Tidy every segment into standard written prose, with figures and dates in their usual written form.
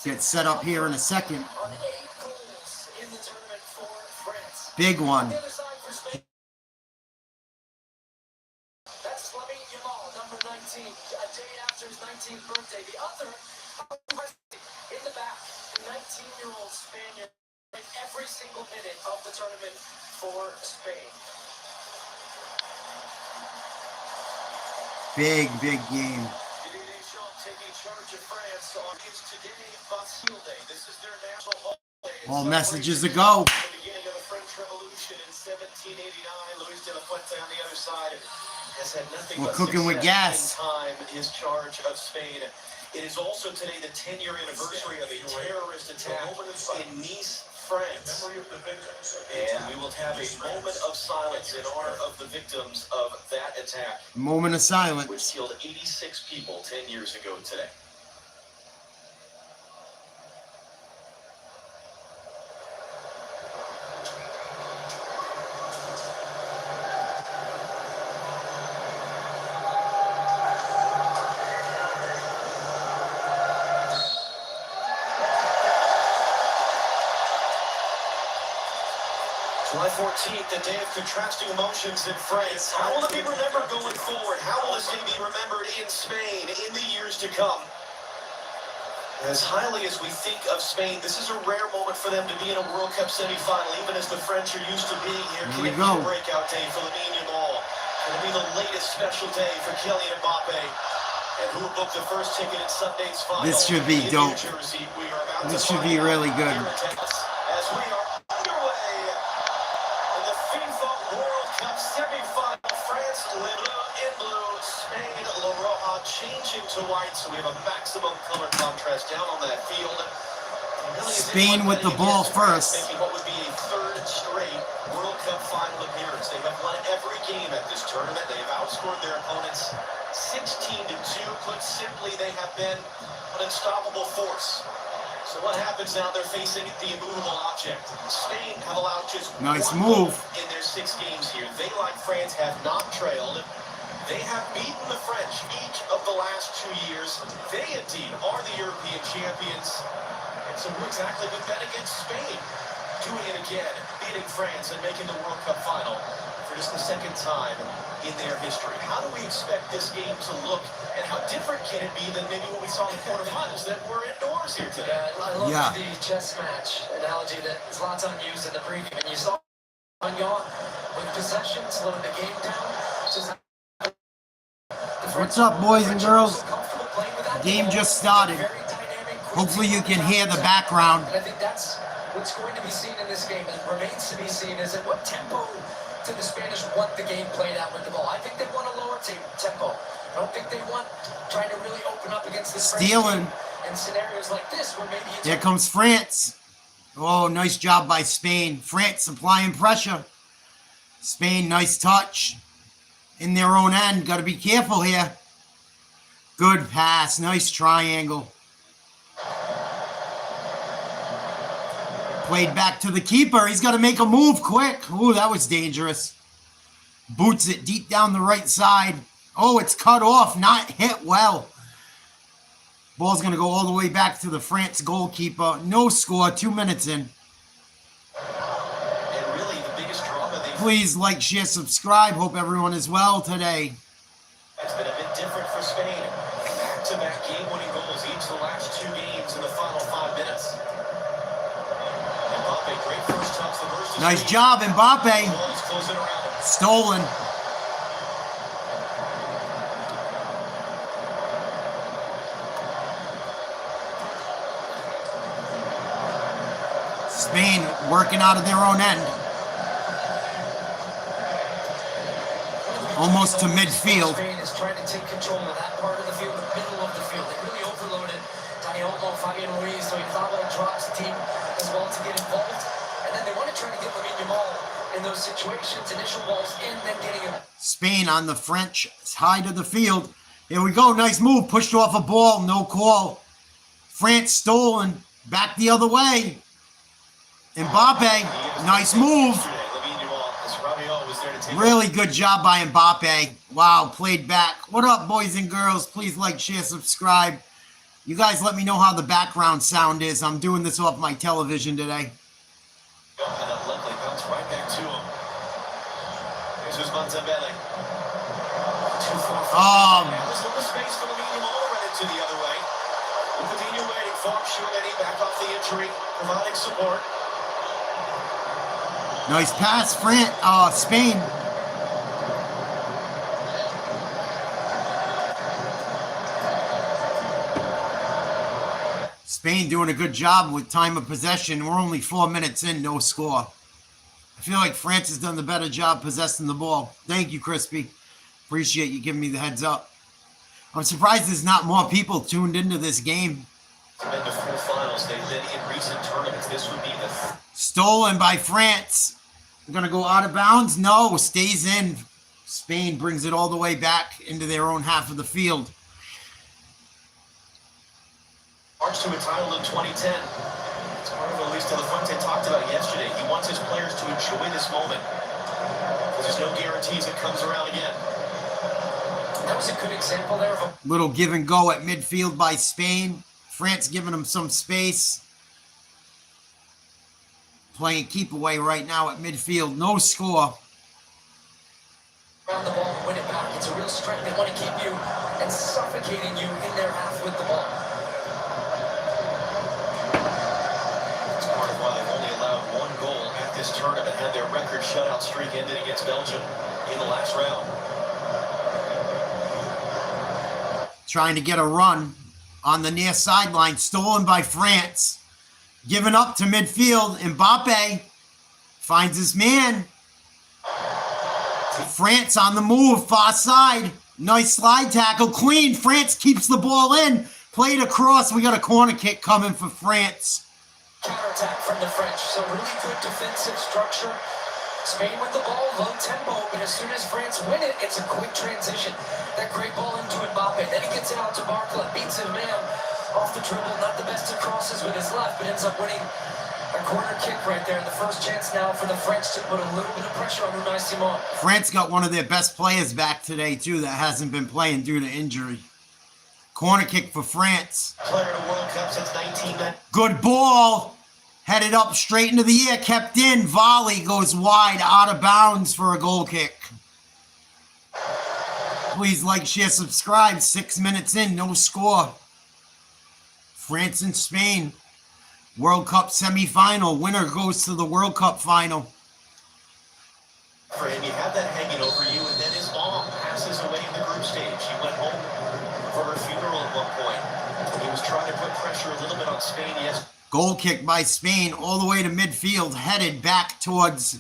Get set up here in a second. Big one. Number 19, a day after his 19th birthday. The other in the back, the 19-year-old Spaniard played every single minute of the tournament for Spain. Big game. Taking charge of France on today, Bastille Day. This is their national holiday. All messages to go. The beginning of the French Revolution in 1789. Luis de la Fuente on the other side has had nothing We're but cooking with gas. in time his charge of Spain. It is also today the 10-year anniversary of a terrorist attack in Nice, France. And we will have a moment of silence in honor of the victims of that attack. Moment of silence. Which killed 86 people 10 years ago today. July 14th, the day of contrasting emotions in France. How will it be remembered going forward? How will this day be remembered in Spain in the years to come? As highly as we think of Spain, this is a rare moment for them to be in a World Cup semifinal, even as the French are used to being here. Can it be a breakout day for Lamine Yamal? Can it be the latest special day for Kylian Mbappe? And who will book the first ticket in Sunday's final? This should be dope. This should be really good. As we are underway in the FIFA World Cup semifinal, France in blue, Spain La Roja changing to white, so we have a maximum color contrast down on that field. Spain with the ball first. Thinking what would be a third straight World Cup final appearance. They have won every game at this tournament. They have outscored their opponents 16-2. Put simply, they have been an unstoppable force. So what happens now? They're facing the immovable object. Spain have allowed just nice one move in their 6 games here. They, like France, have not trailed. They have beaten the French each of the last 2 years. They indeed are the European champions. And so we're exactly we bet against Spain, doing it again, beating France and making the World Cup final for just the second time in their history. How do we expect this game to look, and how different can it be than maybe what we saw in the quarterfinals that were indoors here today? I love the chess match analogy that Zlatan used in the preview, and you saw Magnon with possession, slowing the game down. What's up, boys and girls? The game just started. Hopefully you can hear the background. And I think that's what's going to be seen in this game, and remains to be seen, is at what tempo do the Spanish want the game played out with the ball. I think they want a lower tempo. I don't think they want trying to really open up against this stealing in scenarios like this where maybe here comes France. Oh, nice job by Spain. France applying pressure. Spain, nice touch in their own end. Got to be careful here. Good pass. Nice triangle. Played back to the keeper. He's got to make a move quick. Ooh, that was dangerous. Boots it deep down the right side. Oh, it's cut off. Not hit well. Ball's going to go all the way back to the France goalkeeper. No score. 2 minutes in. And really, the biggest drama please like, share, subscribe. Hope everyone is well today. It's been a bit different for Spain. Back-to-back game-winning goals each of the last 2 games in the final 5 minutes. Nice job, Mbappe. Stolen. Spain working out of their own end. Almost to midfield. Spain is trying to take control of that part of the field, the middle of the field. They really overloaded Dani Olmo, Fabian Ruiz, so he thought about drops the team as well to get involved. And then they want to try to get Lamine Yamal in those situations, initial balls in, then getting him. Spain on the French side of the field. Here we go. Nice move. Pushed off a ball. No call. France stolen. Back the other way. Mbappe. Nice move. Really good job by Mbappe. Wow, played back. What up, boys and girls? Please like, share, subscribe. You guys let me know how the background sound is. I'm doing this off my television today. And a lovely bounce right back to him. Here's Montebelli. Too far from there's a little space for Lamine Yamal run into the other way. Coutinho waiting for him. Schumann back off the injury, providing support. Nice pass, Spain. Spain doing a good job with time of possession. We're only 4 minutes in, no score. I feel like France has done the better job possessing the ball. Thank you, Crispy. Appreciate you giving me the heads up. I'm surprised there's not more people tuned into this game. Been to full finals. They've been in recent tournaments. This would be the stolen by France. Going to go out of bounds? No, stays in. Spain brings it all the way back into their own half of the field. March to a title in 2010. It's part of what Luis de la Fuente talked about yesterday. He wants his players to enjoy this moment, because there's no guarantees it comes around again. That was a good example there of a little give and go at midfield by Spain. France giving them some space. Playing keep away right now at midfield. No score. around the ball and win it back. It's a real strength. They want to keep you and suffocating you in their half with the ball. It's part of why they've only allowed one goal at this tournament. Had their record shutout streak ended against Belgium in the last round. Trying to get a run on the near sideline. Stolen by France. Given up to midfield. Mbappe finds his man. France on the move. Far side. Nice slide tackle. Clean. France keeps the ball in. Played across. We got a corner kick coming for France. Counterattack from the French. So really good defensive structure. Spain with the ball, low tempo, but as soon as France win it, it's a quick transition. That great ball into Mbappe. Then he gets it out to Barclay, beats him man off the dribble. Not the best of crosses with his left, but ends up winning a corner kick right there. And the first chance now for the French to put a little bit of pressure on Unai Simon. France got one of their best players back today, too, that hasn't been playing due to injury. Corner kick for France. Player in a World Cup since 1990. Good ball. Headed up straight into the air, kept in. Volley goes wide, out of bounds for a goal kick. Please like, share, subscribe. 6 minutes in, no score. France and Spain. World Cup semifinal. Winner goes to the World Cup final. For him, you have that hanging over you, and then his mom passes away in the group stage. He went home for her funeral at one point. He was trying to put pressure a little bit on Spain, yes. Goal kick by Spain all the way to midfield, headed back towards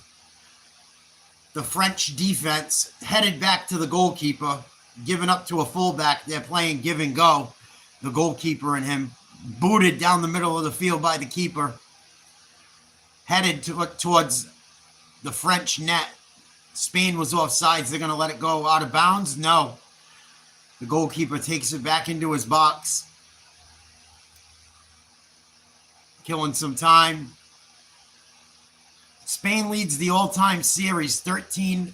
the French defense, headed back to the goalkeeper, given up to a fullback. They're playing give and go. The goalkeeper and him booted down the middle of the field by the keeper, headed towards the French net. Spain was offsides. They're going to let it go out of bounds? No. The goalkeeper takes it back into his box. Killing some time. Spain leads the all-time series 13-7.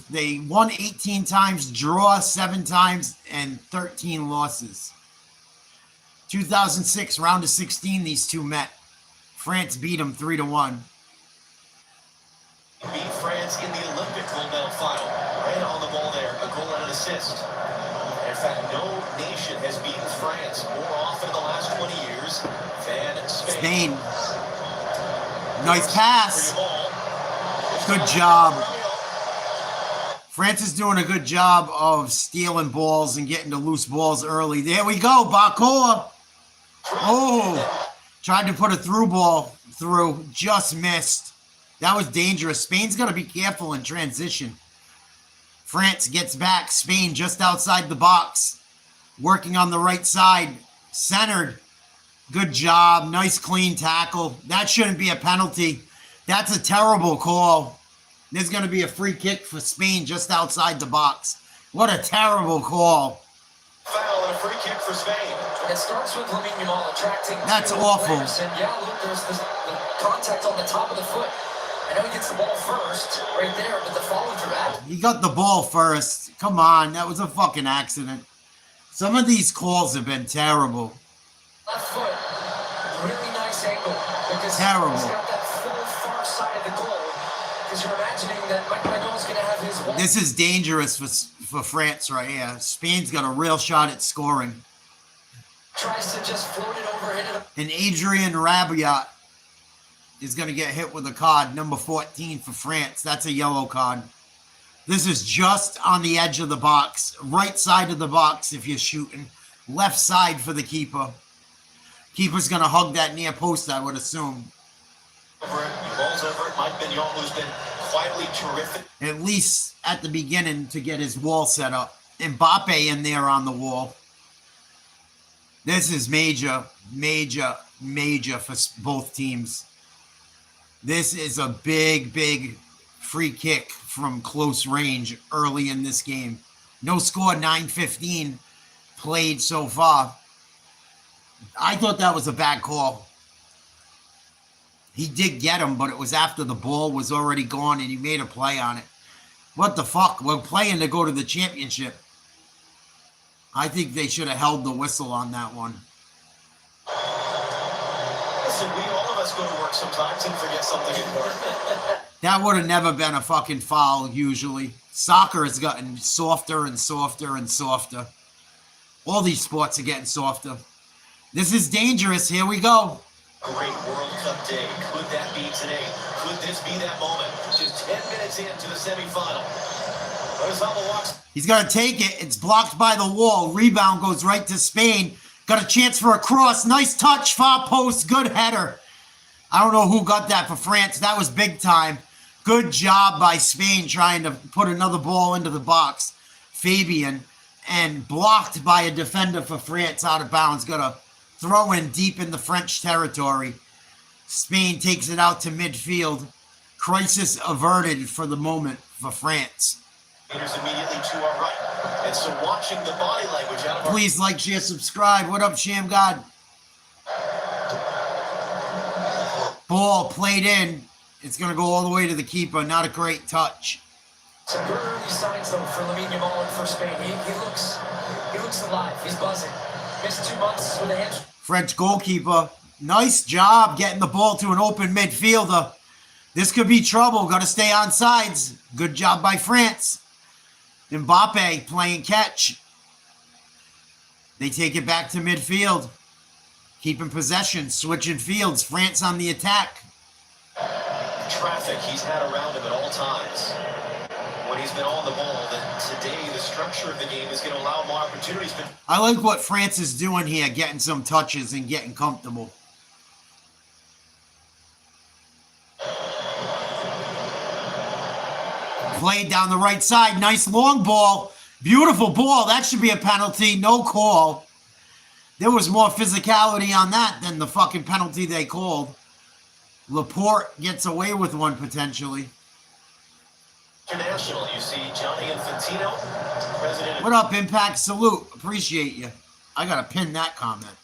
They won 18 times, draw 7 times, and 13 losses. 2006, round of 16, these two met. France beat them 3-1. Beat France in the Olympic gold medal final. Right on the ball there, a goal and an assist. In fact, no nation has beaten France more often in the last 20 years than Spain. Nice pass. Good job. France is doing a good job of stealing balls and getting to loose balls early. There we go, Bacoa. Oh, tried to put a through ball through, just missed. That was dangerous. Spain's got to be careful in transition. France gets back. Spain just outside the box. Working on the right side. Centered. Good job. Nice clean tackle. That shouldn't be a penalty. That's a terrible call. There's going to be a free kick for Spain just outside the box. What a terrible call. Foul and a free kick for Spain. It starts with Lamine Yamal attracting. That's awful. And yeah, look, there's the contact on the top of the foot. I know he gets the ball first, right there, but the follow-through after. He got the ball first. Come on, that was a fucking accident. Some of these calls have been terrible. Left foot, really nice angle. Because Terrible. he's got that full far side of the goal. Because you're imagining that Mike Renault's going to have his wall. This is dangerous for France right here. Spain's got a real shot at scoring. Tries to just float it over, hit it. And Adrian Rabiot is going to get hit with a card, number 14 for France. That's a yellow card. This is just on the edge of the box, right side of the box if you're shooting, left side for the keeper. Keeper's going to hug that near post, I would assume. Balls over it. Mike Mignon, who's been quietly terrific. At least at the beginning to get his wall set up. Mbappe in there on the wall. This is major, major, major for both teams. This is a big, big free kick from close range early in this game. No score, 9:15 played so far. I thought that was a bad call. He did get him, but it was after the ball was already gone and he made a play on it. What the fuck? We're playing to go to the championship. I think they should have held the whistle on that one. Listen, all of us go to work sometimes and forget something important. That would have never been a fucking foul, usually. Soccer has gotten softer and softer and softer. All these sports are getting softer. This is dangerous. Here we go. Great World Cup day. Could that be today? Could this be that moment? Just 10 minutes into the semifinal. He's going to take it. It's blocked by the wall. Rebound goes right to Spain. Got a chance for a cross. Nice touch. Far post. Good header. I don't know who got that for France. That was big time. Good job by Spain trying to put another ball into the box. Fabian. And blocked by a defender for France out of bounds. Got a throw in deep in the French territory. Spain takes it out to midfield. Crisis averted for the moment for France. Immediately to our right. And so watching the body language out of our... Please like, share, subscribe. What up, Sham God? Ball played in. It's going to go all the way to the keeper. Not a great touch. Some good early signs, though, for Lamine Yamal and for Spain. He looks alive. He's buzzing. Missed 2 months with a hamstring. French goalkeeper. Nice job getting the ball to an open midfielder. This could be trouble. Got to stay on sides. Good job by France. Mbappe playing catch. They take it back to midfield. Keeping possession. Switching fields. France on the attack. Traffic he's had around him at all times. When he's been on the ball, that today the structure of the game is going to allow more opportunities. But I like what France is doing here, getting some touches and getting comfortable. Played down the right side. Nice long ball. Beautiful ball. That should be a penalty. No call. There was more physicality on that than the fucking penalty they called. Laporte gets away with one potentially. International, you see Johnny Infantino, president. What up, Impact? Salute. Appreciate you. I got to pin that comment.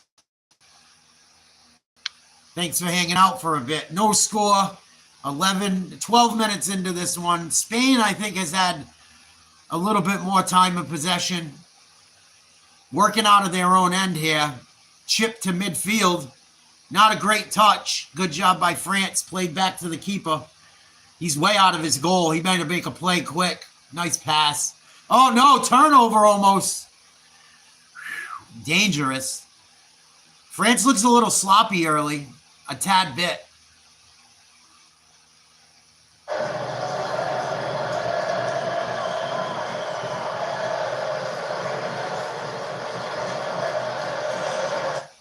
Thanks for hanging out for a bit. No score. 12 minutes into this one. Spain, I think, has had a little bit more time of possession. Working out of their own end here. Chip to midfield. Not a great touch. Good job by France. Played back to the keeper. He's way out of his goal. He better make a play quick. Nice pass. Oh, no. Turnover almost. Dangerous. France looks a little sloppy early. A tad bit.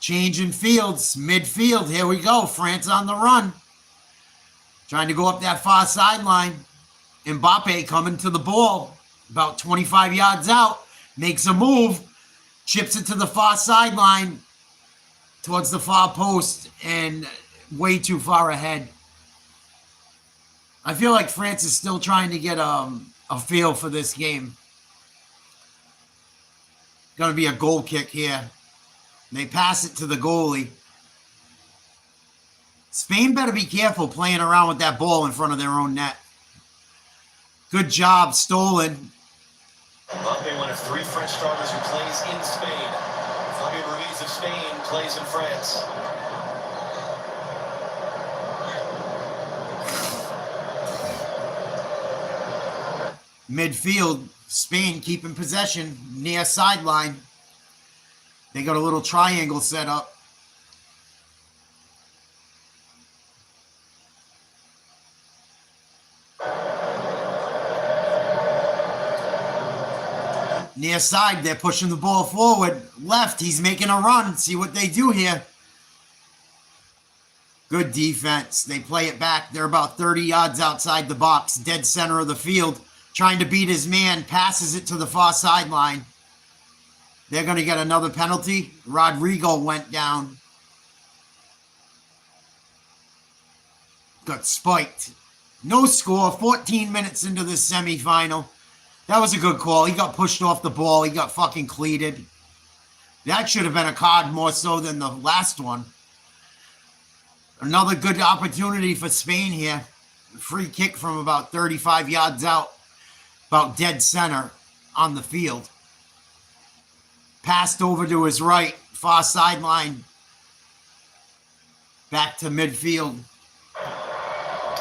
Changing fields, midfield. Here we go. France on the run. Trying to go up that far sideline. Mbappe coming to the ball. About 25 yards out. Makes a move. Chips it to the far sideline. Towards the far post. And way too far ahead. I feel like France is still trying to get a feel for this game. Going to be a goal kick here. They pass it to the goalie. Spain better be careful playing around with that ball in front of their own net. Good job, stolen. Mbappe, one of 3 French starters who plays in Spain. Fabio Ruiz of Spain plays in France. Midfield, Spain keeping possession near sideline. They got a little triangle set up. Near side, they're pushing the ball forward. Left, he's making a run. See what they do here. Good defense. They play it back. They're about 30 yards outside the box, dead center of the field. Trying to beat his man, passes it to the far sideline. They're going to get another penalty. Rodrigo went down. Got spiked. No score, 14 minutes into the semifinal. That was a good call. He got pushed off the ball. He got fucking cleated. That should have been a card more so than the last one. Another good opportunity for Spain here. Free kick from about 35 yards out. About dead center on the field. Passed over to his right. Far sideline. Back to midfield.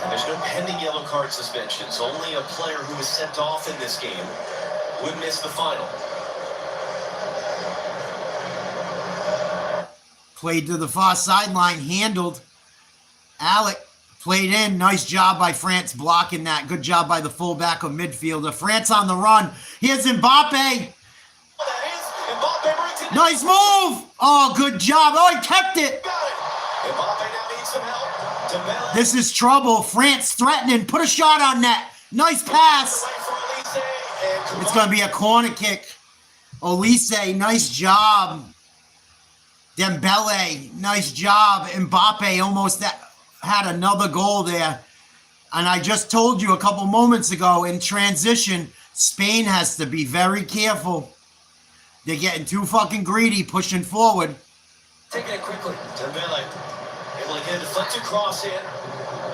And there's no pending yellow card suspensions. Only a player who was sent off in this game would miss the final. Played to the far sideline. Handled. Alec played in. Nice job by France blocking that. Good job by the fullback of midfielder. France on the run. Here's Mbappe. Nice move. Oh, good job. Oh, he kept it. Mbappe now needs some help. This is trouble. France threatening. Put a shot on net. Nice pass. It's going to be a corner kick. Olise, nice job. Dembele, nice job. Mbappe almost had another goal there. And I just told you a couple moments ago, in transition, Spain has to be very careful. They're getting too fucking greedy, pushing forward. Taking it quickly. Dembele able to get a deflected cross in.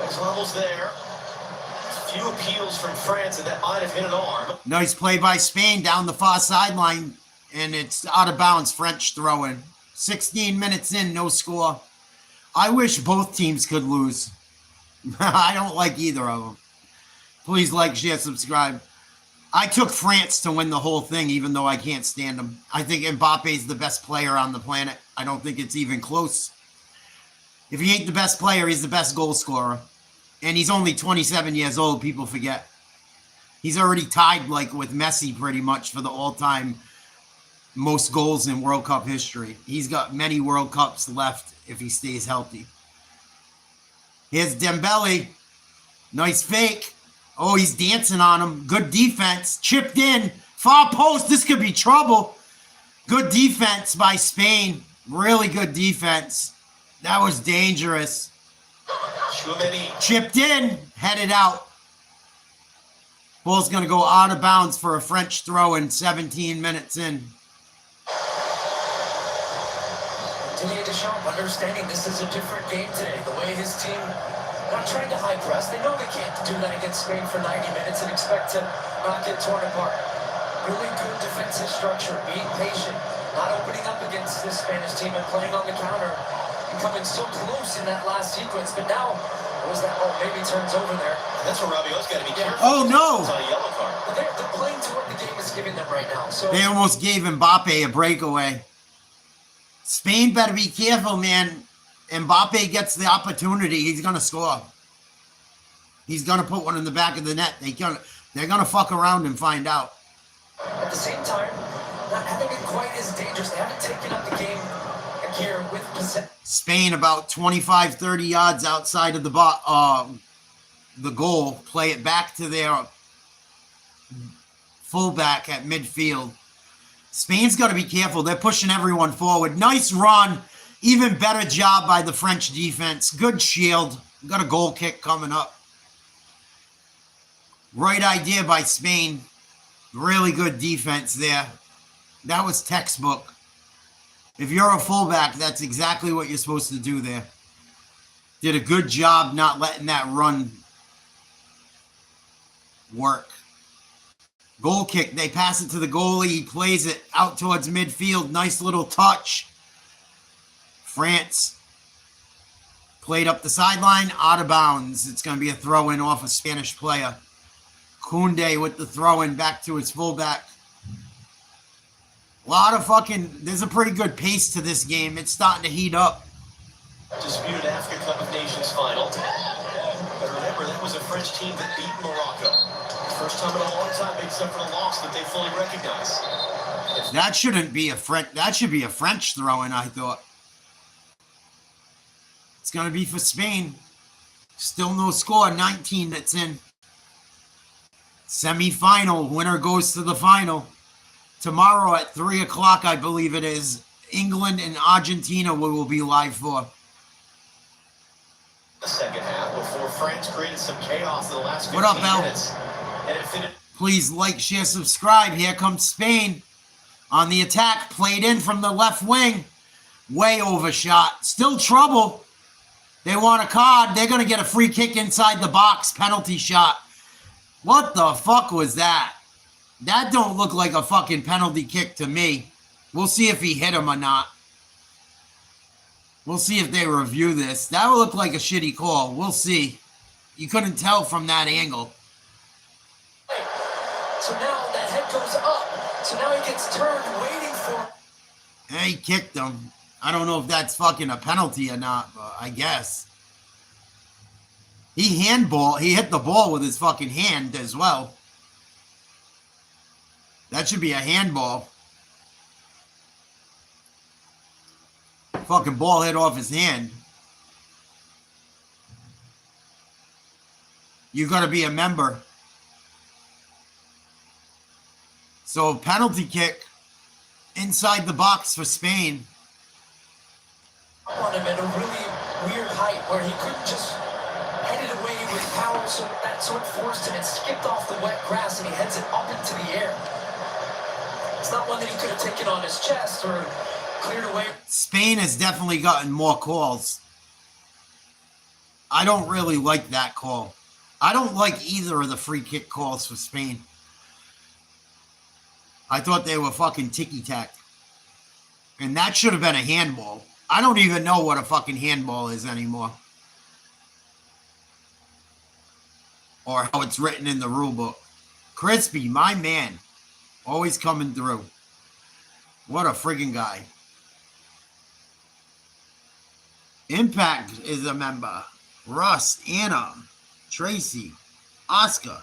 His level's there. A few appeals from France, and that might have hit an arm. Nice play by Spain down the far sideline, and it's out of bounds. French throw-in. 16 minutes in, no score. I wish both teams could lose. I don't like either of them. Please like, share, subscribe. I took France to win the whole thing, even though I can't stand them. I think Mbappe's the best player on the planet. I don't think it's even close. If he ain't the best player, he's the best goal scorer. And he's only 27 years old, people forget. He's already tied like with Messi pretty much for the all-time most goals in World Cup history. He's got many World Cups left if he stays healthy. Here's Dembele. Nice fake. Oh, he's dancing on him. Good defense. Chipped in. Far post. This could be trouble. Good defense by Spain. Really good defense. That was dangerous. Chipped in. Headed out. Ball's going to go out of bounds for a French throw in 17 minutes in. Didier Deschamps understanding this is a different game today. The way his team not trying to high press. They know they can't do that against Spain for 90 minutes and expect to not get torn apart. Really good defensive structure, being patient, not opening up against this Spanish team and playing on the counter and coming so close in that last sequence. But now, what was that? Oh, maybe turns over there. And that's where Rabiot's got to be careful. Oh, no. It's on a yellow card. But they're playing to what the game is giving them right now. So They almost gave Mbappe a breakaway. Spain better be careful, man. Mbappe gets the opportunity, he's going to score. He's going to put one in the back of the net. They're going to fuck around and find out. at the same time, not having been quite as dangerous. They haven't taken up the game here with possession. Spain about 25, 30 yards outside of the goal. Play it back to their fullback at midfield. Spain's got to be careful. They're pushing everyone forward. Nice run. Even better job by the French defense. Good shield. Got a goal kick coming up. Right idea by Spain. Really good defense there. That was textbook. If you're a fullback, that's exactly what you're supposed to do there. Did a good job not letting that run work. Goal kick. They pass it to the goalie. He plays it out towards midfield. Nice little touch. France played up the sideline, out of bounds. It's going to be a throw-in off a Spanish player. Koundé with the throw-in back to his fullback. A lot of there's a pretty good pace to this game. It's starting to heat up. Disputed Africa Cup of Nations final. But remember, that was a French team that beat Morocco. First time in a long time, except for the loss that they fully recognize. That shouldn't be a French. That should be a French throw-in, I thought. It's going to be for Spain. Still no score. 19 that's in. Semi-final. Winner goes to the final. Tomorrow at 3 o'clock, I believe it is. England and Argentina we will be live for. The second half before France created some chaos in the last 15 What up, Mel? minutes. And it finished. Please like, share, subscribe. Here comes Spain on the attack. Played in from the left wing. Way overshot. Still trouble. They want a card. They're going to get a free kick inside the box. Penalty shot. What the fuck was that? That don't look like a fucking penalty kick to me. We'll see if he hit him or not. We'll see if they review this. That would look like a shitty call. We'll see. You couldn't tell from that angle. So now that head goes up. So now he gets turned, waiting for. Yeah, he kicked him. I don't know if that's fucking a penalty or not, but I guess. He hit the ball with his fucking hand as well. That should be a handball. Fucking ball hit off his hand. You got to be a member. So penalty kick inside the box for Spain. On him at a really weird height where he couldn't just head it away with power, so that sort of forced him. It skipped off the wet grass and he heads it up into the air. It's not one that he could have taken on his chest or cleared away. Spain has definitely gotten more calls. I don't really like that call. I don't like either of the free kick calls for Spain. I thought they were fucking ticky-tack. And that should have been a handball. I don't even know what a fucking handball is anymore. Or how it's written in the rule book. Crispy, my man. Always coming through. What a friggin' guy. Impact is a member. Russ, Anna, Tracy, Oscar,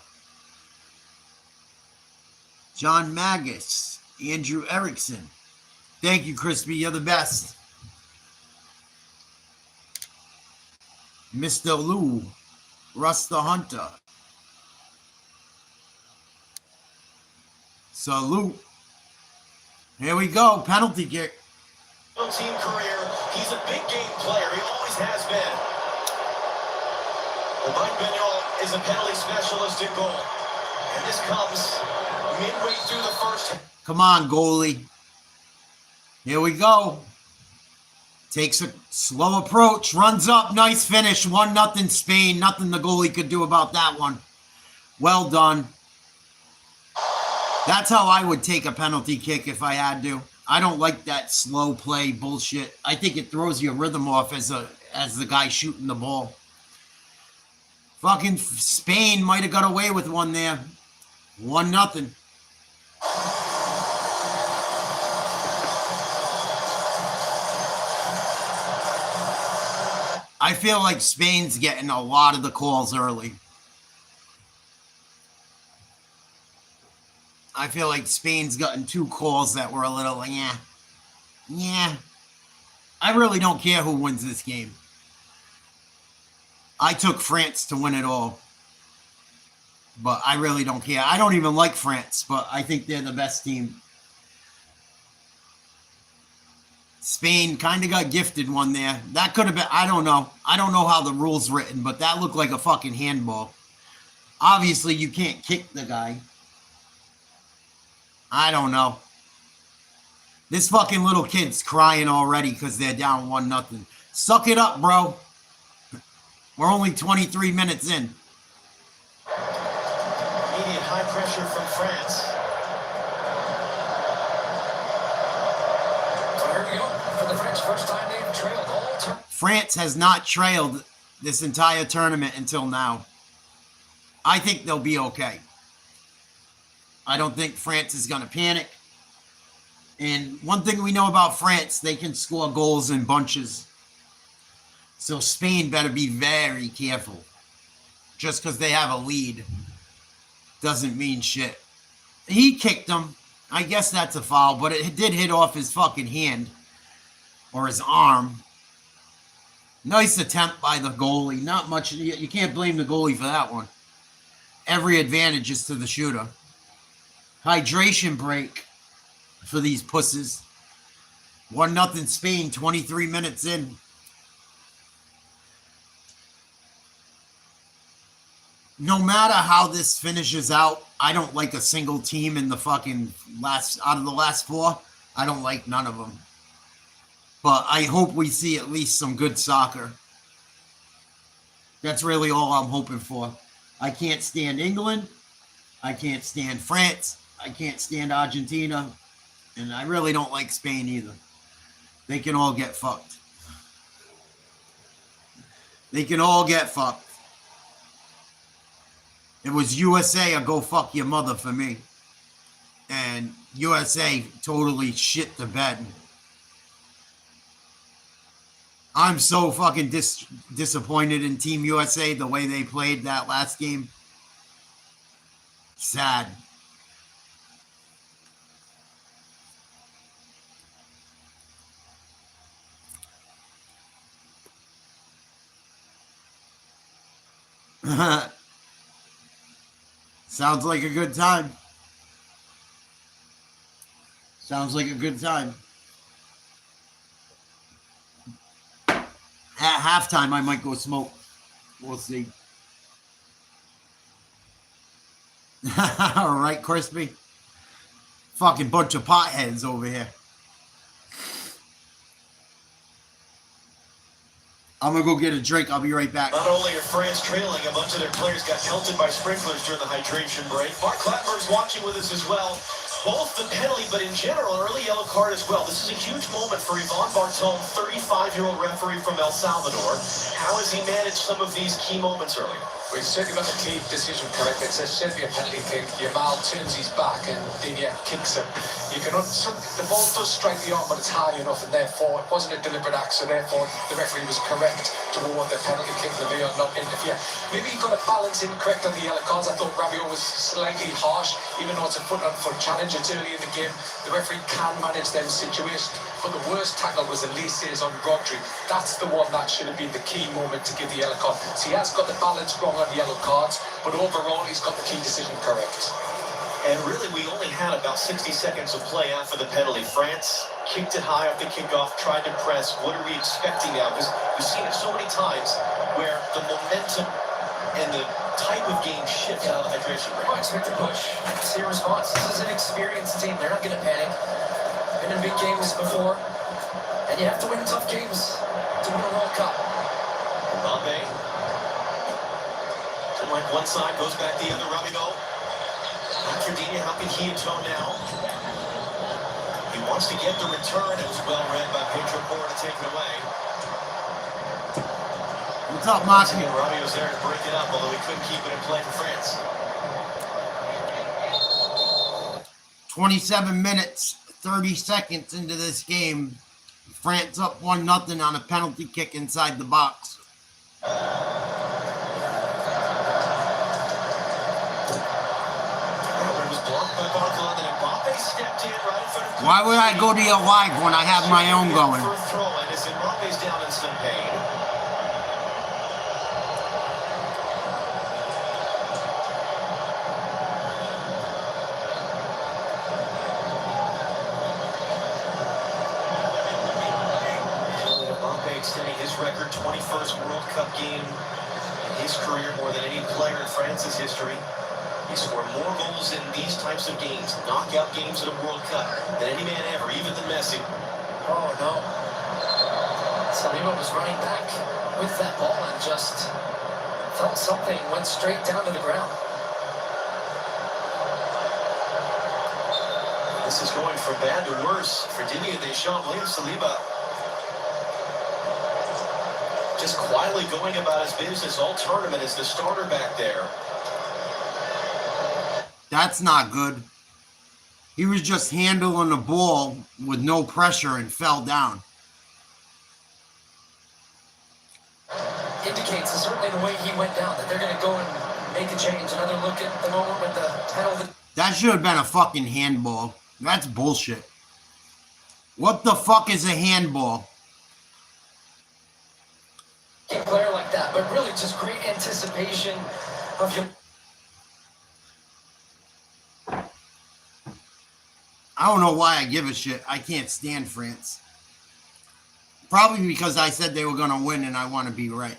John Magus, Andrew Erickson. Thank you, Crispy. You're the best. Mr. Lou, Russ the Hunter. Salute. Here we go. Penalty kick. Team career, he's a big game player. He always has been. Well, Mike Vigneault is a penalty specialist in goal. And this comes midway through the first. Come on, goalie. Here we go. Takes a slow approach. Runs up. Nice finish. 1-0 Spain. Nothing the goalie could do about that one. Well done. That's how I would take a penalty kick if I had to. I don't like that slow play bullshit. I think it throws your rhythm off as the guy shooting the ball. Fucking Spain might have got away with one there. 1-0. I feel like Spain's getting a lot of the calls early. I feel like Spain's gotten 2 calls that were a little, yeah. Yeah. I really don't care who wins this game. I took France to win it all. But I really don't care. I don't even like France, but I think they're the best team. Spain kind of got gifted one there. That could have been, I don't know. I don't know how the rule's written, but that looked like a fucking handball. Obviously, you can't kick the guy. I don't know. This fucking little kid's crying already because they're down 1-0. Suck it up, bro. We're only 23 minutes in. Immediate high pressure from France. So here we go. For the French, first time they've trailed all time. France has not trailed this entire tournament until now. I think they'll be okay. I don't think France is going to panic. And one thing we know about France, they can score goals in bunches. So Spain better be very careful. Just because they have a lead doesn't mean shit. He kicked him. I guess that's a foul, but it did hit off his fucking hand or his arm. Nice attempt by the goalie. Not much. You can't blame the goalie for that one. Every advantage is to the shooter. Hydration break for these pusses. 1-0 Spain, 23 minutes in. No matter how this finishes out, I don't like a single team in the fucking out of the last four. I don't like none of them. But I hope we see at least some good soccer. That's really all I'm hoping for. I can't stand England. I can't stand France. I can't stand Argentina. And I really don't like Spain either. They can all get fucked. They can all get fucked. It was USA or go fuck your mother for me. And USA totally shit the bed. I'm so fucking disappointed in Team USA, the way they played that last game. Sad. Sounds like a good time. Sounds like a good time. At halftime, I might go smoke. We'll see. All right, Crispy. Fucking bunch of potheads over here. I'm going to go get a drink. I'll be right back. Not only are France trailing, a bunch of their players got pelted by sprinklers during the hydration break. Mark Clapper's watching with us as well. Both the penalty, but in general, an early yellow card as well. This is a huge moment for Yvon Barton, 35-year-old referee from El Salvador. How has he managed some of these key moments early? Well, he's certainly got the key decision correct. It says should be a penalty kick. Yamal turns his back and Digne kicks him. You can the ball does strike the arm, but it's high enough, and therefore it wasn't a deliberate act. So therefore, the referee was correct to award the penalty kick. The VAR not interfere. Maybe he got a balance incorrect on the yellow cards. I thought Rabiot was slightly harsh, even though it's a foot-on-foot challenge. It's early in the game. The referee can manage them situations. But the worst tackle was Elise's on Rodri. That's the one that should have been the key moment to give the yellow card. So he has got the balance wrong on the yellow cards, but overall he's got the key decision correct. And really, we only had about 60 seconds of play after the penalty. France kicked it high off the kickoff, tried to press. What are we expecting now? Because we've seen it so many times where the momentum and the type of game shifts out of the hydration break. I expect a push. See a response. This is an experienced team. They're not going to panic. Been in big games before, and you have to win tough games to win a World Cup. Mbappe. Turn like one side, goes back the other. Rabiot. After Digne, how can he atone now? He wants to get the return. It was well read by Pedro Porro to take it away. What's up, Moxie? Rabiot's there to break it up, although he couldn't keep it in play for France. 27 minutes, 30 seconds into this game. France up 1-0 on a penalty kick inside the box. Why would I go to your live when I have my own going? Mbappe's down in some pain. Extending his record, 21st World Cup game in his career, more than any player in France's history. He scored more goals in these types of games, knockout games in a World Cup, than any man ever, even than Messi. Oh, no. Saliba was running back. with that ball and just felt something went straight down to the ground. This is going from bad to worse for Didier Deschamps. William Saliba just quietly going about his business all tournament as the starter back there. That's not good. He was just handling the ball with no pressure and fell down. Indicates certainly the way he went down that they're going to go and make a change. Another look at the moment with the penalty. That should have been a fucking handball. That's bullshit. What the fuck is a handball? A player like that, but really just great anticipation of him. I don't know why I give a shit. I can't stand France. Probably because I said they were going to win and I want to be right.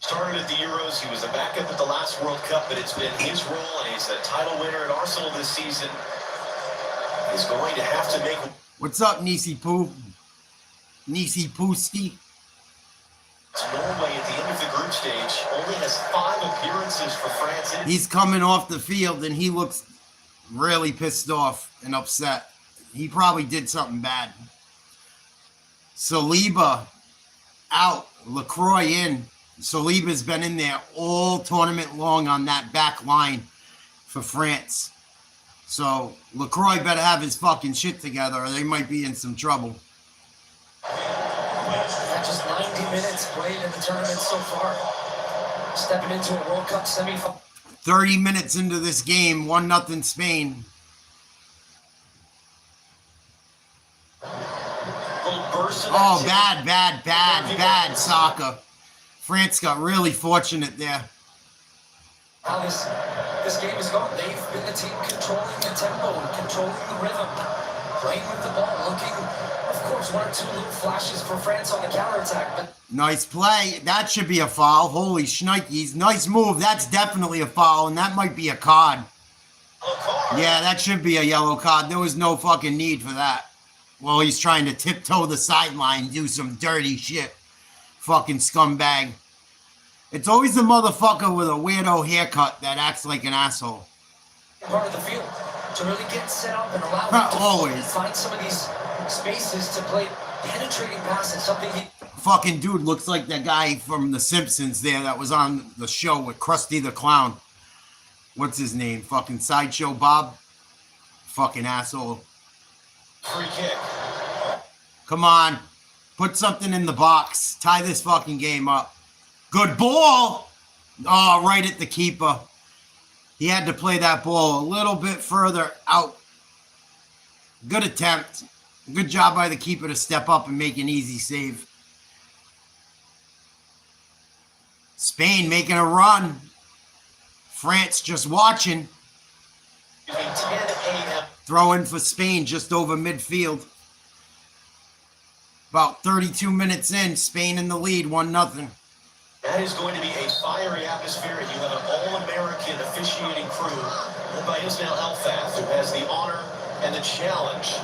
Started at the Euros. He was a backup at the last World Cup, but it's been his role, and he's a title winner at Arsenal this season. He's going to have to make... What's up, Nisi Poo? Nisi Pooski? Norway at the end of the group stage only has 5 appearances for France. He's coming off the field and he looks really pissed off and upset. He probably did something bad. Saliba out, LaCroix in. Saliba's been in there all tournament long on that back line for France. So LaCroix better have his fucking shit together or they might be in some trouble. Just 90 minutes played in the tournament so far. Stepping into a World Cup semifinal. 30 minutes into this game, 1-0 Spain. Oh, bad soccer. France got really fortunate there. How this game is going. They've been the team controlling the tempo, controlling the rhythm, playing with the ball, looking, of course, 1 or 2 little flashes for France on the counterattack. But nice play. That should be a foul. Holy shnikes. Nice move. That's definitely a foul, and that might be a card. Yeah, that should be a yellow card. There was no fucking need for that. Well, he's trying to tiptoe the sideline, do some dirty shit. Fucking scumbag. It's always the motherfucker with a weirdo haircut that acts like an asshole. Part of the field to really get set up and allow him to find some of these spaces to play penetrating passes. Something he... Fucking dude looks like that guy from The Simpsons there that was on the show with Krusty the Clown. What's his name? Fucking Sideshow Bob? Fucking asshole. Free kick. Come on. Put something in the box. Tie this fucking game up. Good ball. Oh, right at the keeper. He had to play that ball a little bit further out. Good attempt. Good job by the keeper to step up and make an easy save. Spain making a run. France just watching. Throw in for Spain just over midfield. About 32 minutes in, Spain in the lead, 1-0. That is going to be a fiery atmosphere. You have an all-American officiating crew led by Ismail Elfath, who has the honor and the challenge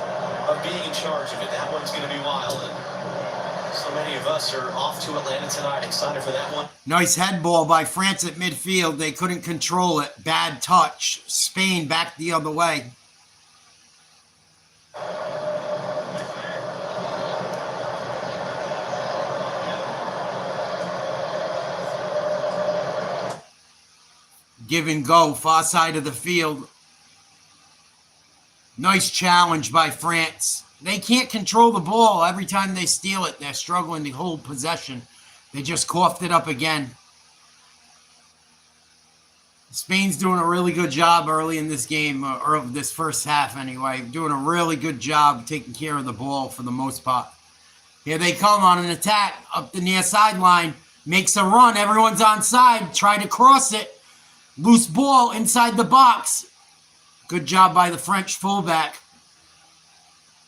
of being in charge of it. That one's going to be wild. And so many of us are off to Atlanta tonight, excited for that one. Nice head ball by France at midfield. They couldn't control it. Bad touch. Spain back the other way. Give and go, far side of the field. Nice challenge by France. They can't control the ball. Every time they steal it, they're struggling to hold possession. They just coughed it up again. Spain's doing a really good job early in this game, or this first half anyway. Doing a really good job taking care of the ball for the most part. Here they come on an attack up the near sideline. Makes a run. Everyone's on side. Try to cross it. Loose ball inside the box. Good job by the French fullback.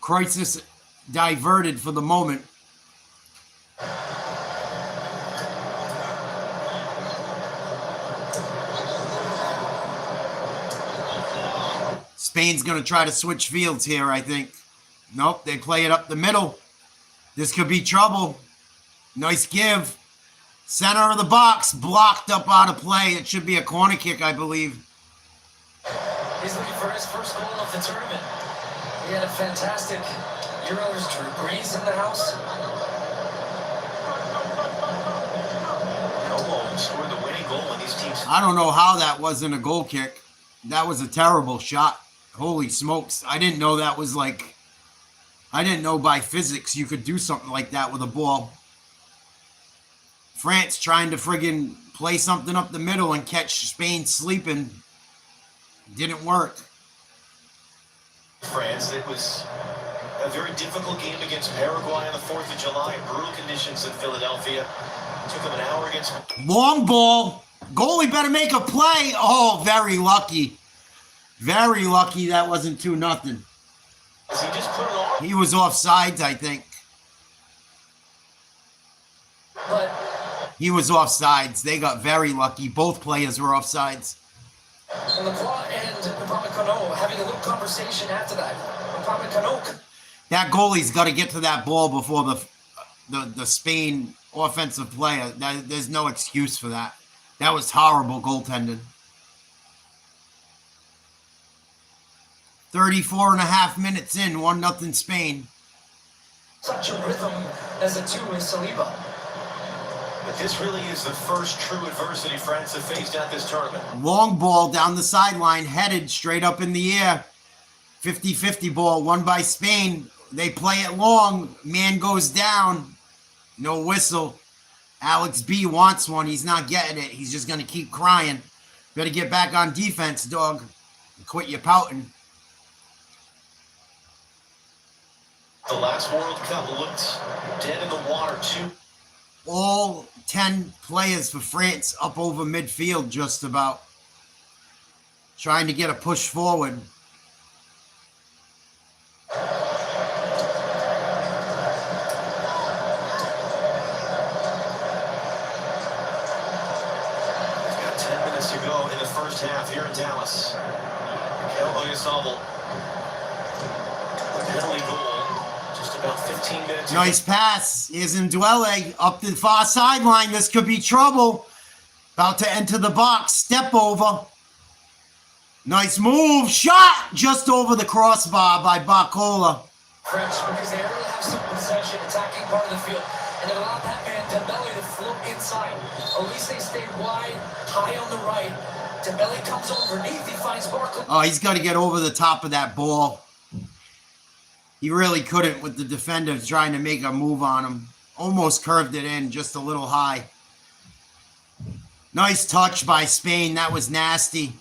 Crisis diverted for the moment. Spain's going to try to switch fields here, I think. Nope, they play it up the middle. This could be trouble. Nice give. Center of the box, blocked up out of play. It should be a corner kick, I believe. He's looking for his first goal of the tournament. He had a fantastic Euros. Drew Brees in the house. Elmo scored the winning goal when these teams. I don't know how that wasn't a goal kick. That was a terrible shot. Holy smokes. I didn't know that was like... I didn't know by physics you could do something like that with a ball. France trying to friggin' play something up the middle and catch Spain sleeping. Didn't work. France, it was a very difficult game against Paraguay on the 4th of July. Brutal conditions in Philadelphia. Took them an hour against... Long ball. Goalie better make a play. Oh, very lucky. Very lucky that wasn't 2-0. He just put it on. He was offsides, I think. But He was offsides. They got very lucky. Both players were offsides. and Lacroix and Upamecano having a little conversation after that. Upamecano. That goalie's got to get to that ball before the Spain offensive player. There's no excuse for that. That was horrible goaltending. 34.5 minutes in, 1-0 Spain. Such a rhythm as a 2 is Saliba. But this really is the first true adversity France have faced at this tournament. Long ball down the sideline, headed straight up in the air. 50-50 ball, won by Spain. They play it long. Man goes down. No whistle. Alex B wants one. He's not getting it. He's just going to keep crying. Better get back on defense, dog. Quit your pouting. The last World Cup looked dead in the water, too. All 10 players for France up over midfield just about. Trying to get a push forward. To go in the first half here in Dallas. Penalty goal. Just about 15 minutes. Nice pass. Here's Ndwele up the far sideline. This could be trouble. About to enter the box. Step over. Nice move. Shot just over the crossbar by Barcola. French, because they really have some possession, attacking part of the field, and it allowed that man Dembele to float inside. At least they stayed wide, high on the right. Dembele comes underneath, he finds Barcola. Oh, he's got to get over the top of that ball. He really couldn't with the defenders trying to make a move on him. Almost curved it in just a little high. Nice touch by Spain. That was nasty.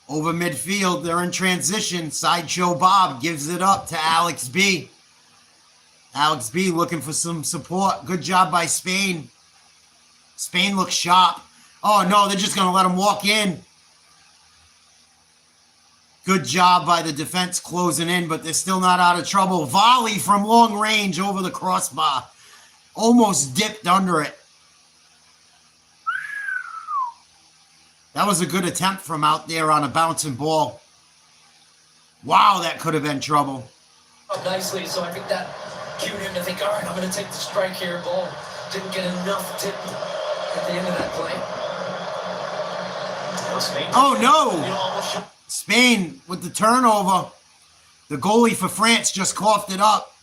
Over midfield, they're in transition. Sideshow Bob gives it up to Alex B. Alex B looking for some support. Good job by Spain. Spain looks sharp. Oh, no, they're just going to let him walk in. Good job by the defense closing in, but they're still not out of trouble. Volley from long range over the crossbar. Almost dipped under it. That was a good attempt from out there on a bouncing ball. Wow, that could have been trouble. Up nicely, so I think that cued him to think, all right, I'm going to take the strike here. Ball didn't get enough tip at the end of that play. Oh, no. Spain with the turnover. The goalie for France just coughed it up.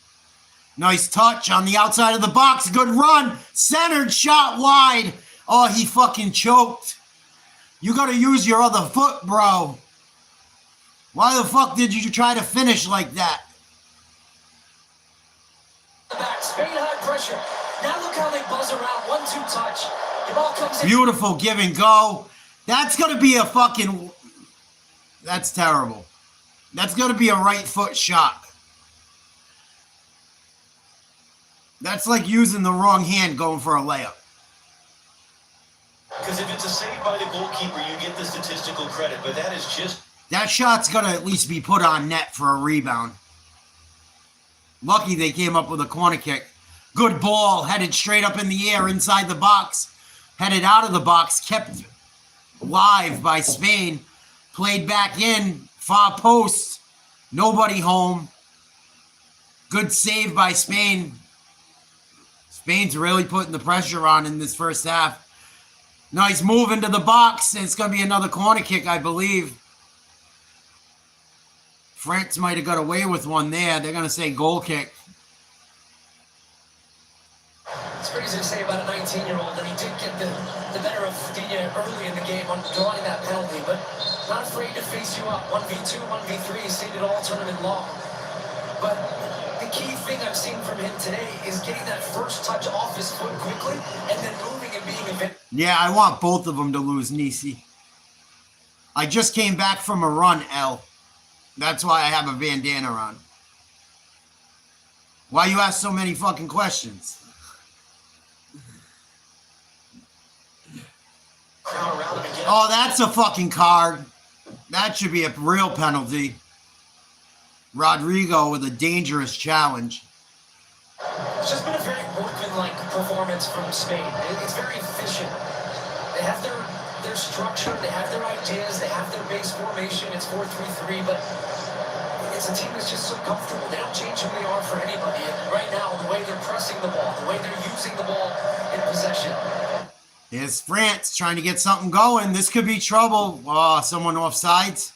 Nice touch on the outside of the box. Good run. Centered shot wide. Oh, he fucking choked. You got to use your other foot, bro. Why the fuck did you try to finish like that? Back, Spain high pressure. Now look how they buzz around. 1-2 touch. The ball comes in. Beautiful give and go. That's going to be a fucking... That's terrible. That's going to be a right foot shot. That's like using the wrong hand going for a layup. Because if it's a save by the goalkeeper, you get the statistical credit, but that is just... That shot's going to at least be put on net for a rebound. Lucky they came up with a corner kick. Good ball, headed straight up in the air inside the box. Headed out of the box, kept live by Spain. Played back in, far post. Nobody home. Good save by Spain. Spain's really putting the pressure on in this first half. Nice move into the box. It's going to be another corner kick, I believe. France might have got away with one there. They're going to say goal kick. It's crazy to say about a 19-year-old that he did get the better of Digne early in the game on drawing that penalty, but not afraid to face you up. 1v2, 1v3, he's seen it all tournament long. But the key thing I've seen from him today is getting that first touch off his foot quickly and then moving and being a bit. Yeah, I want both of them to lose, Nisi. I just came back from a run, L. That's why I have a bandana on. Why you ask so many fucking questions? Oh, that's a fucking card. That should be a real penalty. Rodrigo with a dangerous challenge. It's just been a very workmanlike performance from Spain. It's very efficient. They have their structure, they have their ideas, they have their base formation. It's 4-3-3, but it's a team that's just so comfortable. They don't change who they are for anybody. And right now, the way they're pressing the ball, the way they're using the ball in possession. Here's France trying to get something going. This could be trouble. Oh, someone offsides.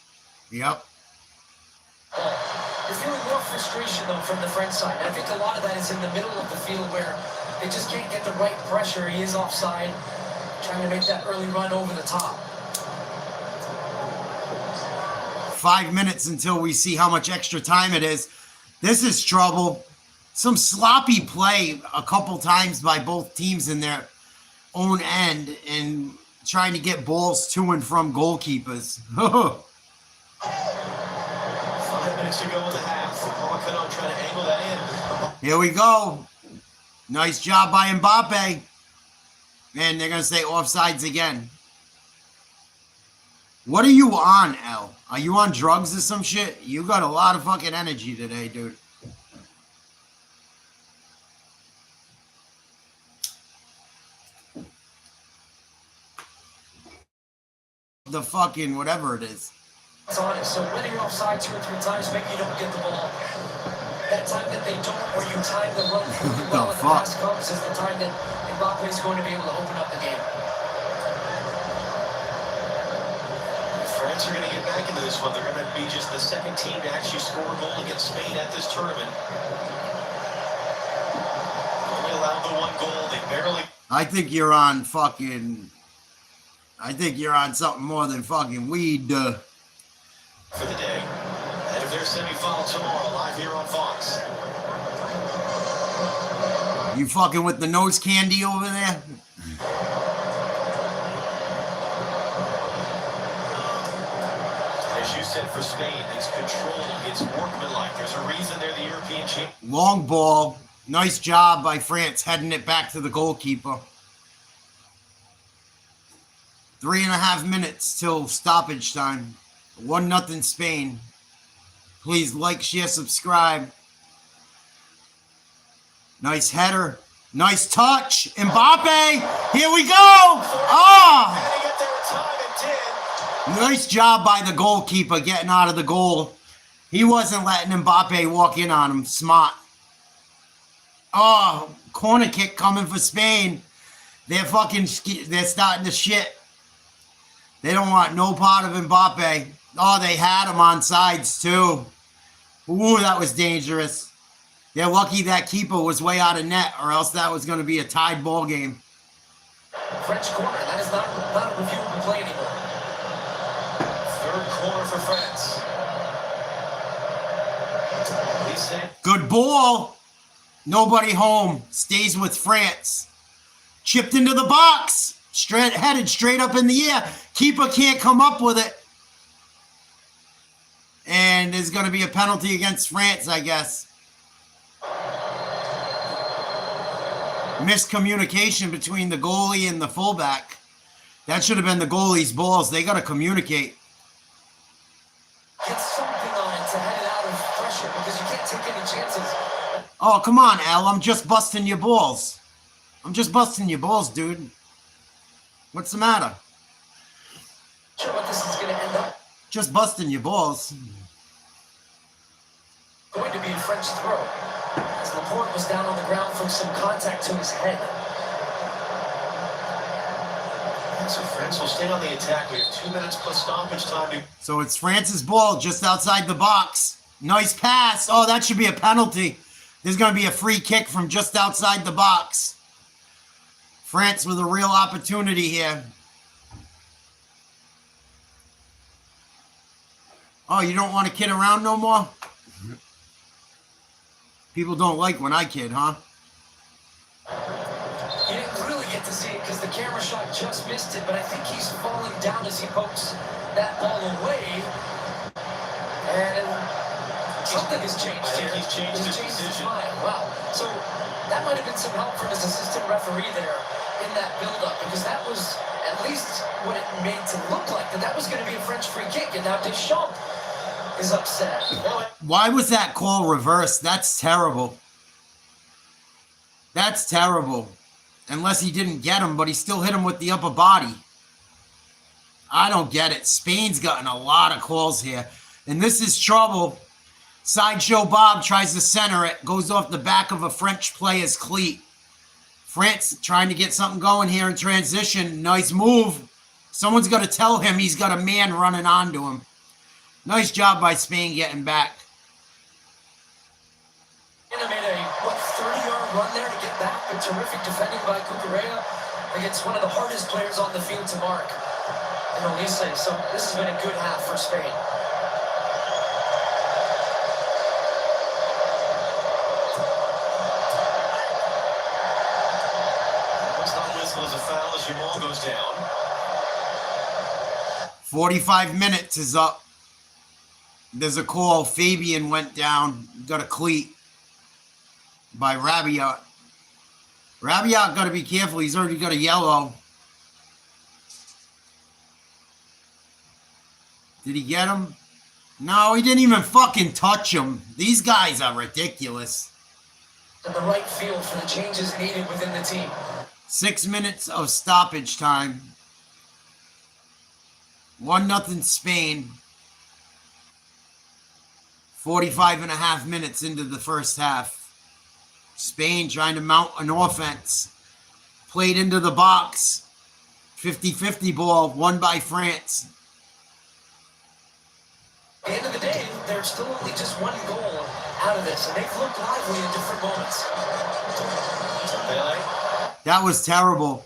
Yep. You're feeling more frustration, though, from the French side. I think a lot of that is in the middle of the field where they just can't get the right pressure. He is offside, trying to make that early run over the top. 5 minutes until we see how much extra time it is. This is trouble. Some sloppy play a couple times by both teams in their own end and trying to get balls to and from goalkeepers. 5 minutes to go in the half. Marcano trying to angle that in. Here we go. Nice job by Mbappe. And they're going to say offsides again. What are you on, L? Are you on drugs or some shit? You got a lot of fucking energy today, dude. The fucking whatever it is. It's honest. So when you're offside 2 or 3 times, maybe you don't get the ball. That time that they don't, or you time the run really well and the pass comes, is the time that Mbappe is going to be able to open up the game. France are going to get back into this one. They're going to be just the second team to actually score a goal against Spain at this tournament. Only allowed the 1 goal. They barely. I think you're on fucking. I think you're on something more than fucking weed. For the day. Ahead of their semifinal tomorrow, live here on Fox. You fucking with the nose candy over there? As you said, for Spain, it's control, it's workmanlike. There's a reason they're the European champions. Long ball. Nice job by France heading it back to the goalkeeper. 3.5 minutes till stoppage time. 1-0 Spain. Please like, share, subscribe. Nice header. Nice touch. Mbappe. Here we go. Ah. Nice job by the goalkeeper getting out of the goal. He wasn't letting Mbappe walk in on him. Smart. Oh, corner kick coming for Spain. They're starting to shit. They don't want no part of Mbappe. Oh, they had him on sides too. Ooh, that was dangerous. They're lucky that keeper was way out of net, or else that was going to be a tied ball game. French corner. That is not a reviewable play anymore. 3rd corner for France. Good ball. Nobody home. Stays with France. Chipped into the box. Headed straight up in the air. Keeper can't come up with it. And there's going to be a penalty against France, I guess. Miscommunication between the goalie and the fullback. That should have been the goalie's balls. They got to communicate. Get something on it to head it out of pressure because you can't take any chances. Oh, come on, Al. I'm just busting your balls. I'm just busting your balls, dude. What's the matter? Sure what this is going to end up. Just busting your balls. Going to be a French throw. court was down on the ground from some contact to his head. So France will stay on the attack. We have 2 minutes plus stoppage time. So it's France's ball just outside the box. Nice pass. Oh, that should be a penalty. There's going to be a free kick from just outside the box. France with a real opportunity here. Oh, you don't want to kid around no more? People don't like when I kid, huh? You didn't really get to see it because the camera shot just missed it, but I think he's falling down as he pokes that ball away. And something has changed here. He's changed his decision. Mind. Wow. So that might have been some help from his assistant referee there in that build-up, because that was at least what it made to look like, that was going to be a French free kick, and now Deschamps is upset. Why was that call reversed? That's terrible. That's terrible. Unless he didn't get him, but he still hit him with the upper body. I don't get it. Spain's gotten a lot of calls here. And this is trouble. Sideshow Bob tries to center it. Goes off the back of a French player's cleat. France trying to get something going here in transition. Nice move. Someone's got to tell him he's got a man running onto him. Nice job by Spain getting back. And made a, 30-yard run there to get back, but terrific defending by Cucurella against one of the hardest players on the field to mark, and Elise. So this has been a good half for Spain. It's not whistle as a foul as Jamal goes down. 45 minutes is up. There's a call. Fabian went down. Got a cleat by Rabiot. Rabiot got to be careful. He's already got a yellow. Did he get him? No, he didn't even fucking touch him. These guys are ridiculous. And the right field for the changes needed within the team. 6 minutes of stoppage time. 1-0 Spain. 45.5 minutes into the first half. Spain trying to mount an offense. Played into the box. 50-50 ball won by France. At the end of the day, there's still only just one goal out of this, and they've looked lively in different moments. That was terrible.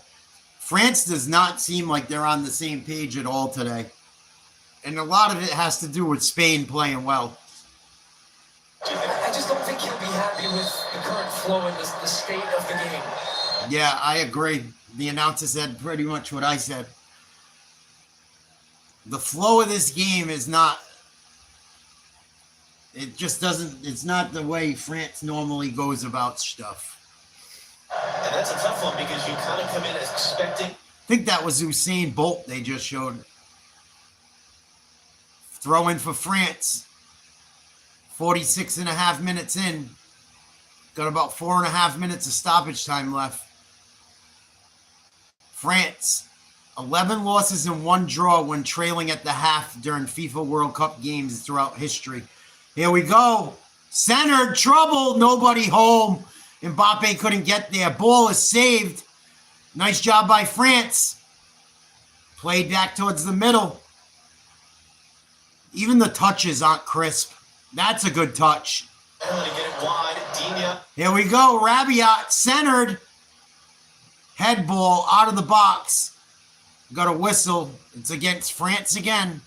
France does not seem like they're on the same page at all today. And a lot of it has to do with Spain playing well. I just don't think he'll be happy with the current flow and the state of the game. Yeah, I agree. The announcer said pretty much what I said. The flow of this game is not... It just doesn't... It's not the way France normally goes about stuff. And that's a tough one because you kind of come in expecting... I think that was Usain Bolt they just showed. Throw in for France. 46.5 minutes in. Got about 4.5 minutes of stoppage time left. France, 11 losses and 1 draw when trailing at the half during FIFA World Cup games throughout history. Here we go. Centered, trouble, nobody home. Mbappe couldn't get there. Ball is saved. Nice job by France. Played back towards the middle. Even the touches aren't crisp. That's a good touch. To get it wide, Digne. Here we go. Rabiot centered. Head ball out of the box. Got a whistle. It's against France again.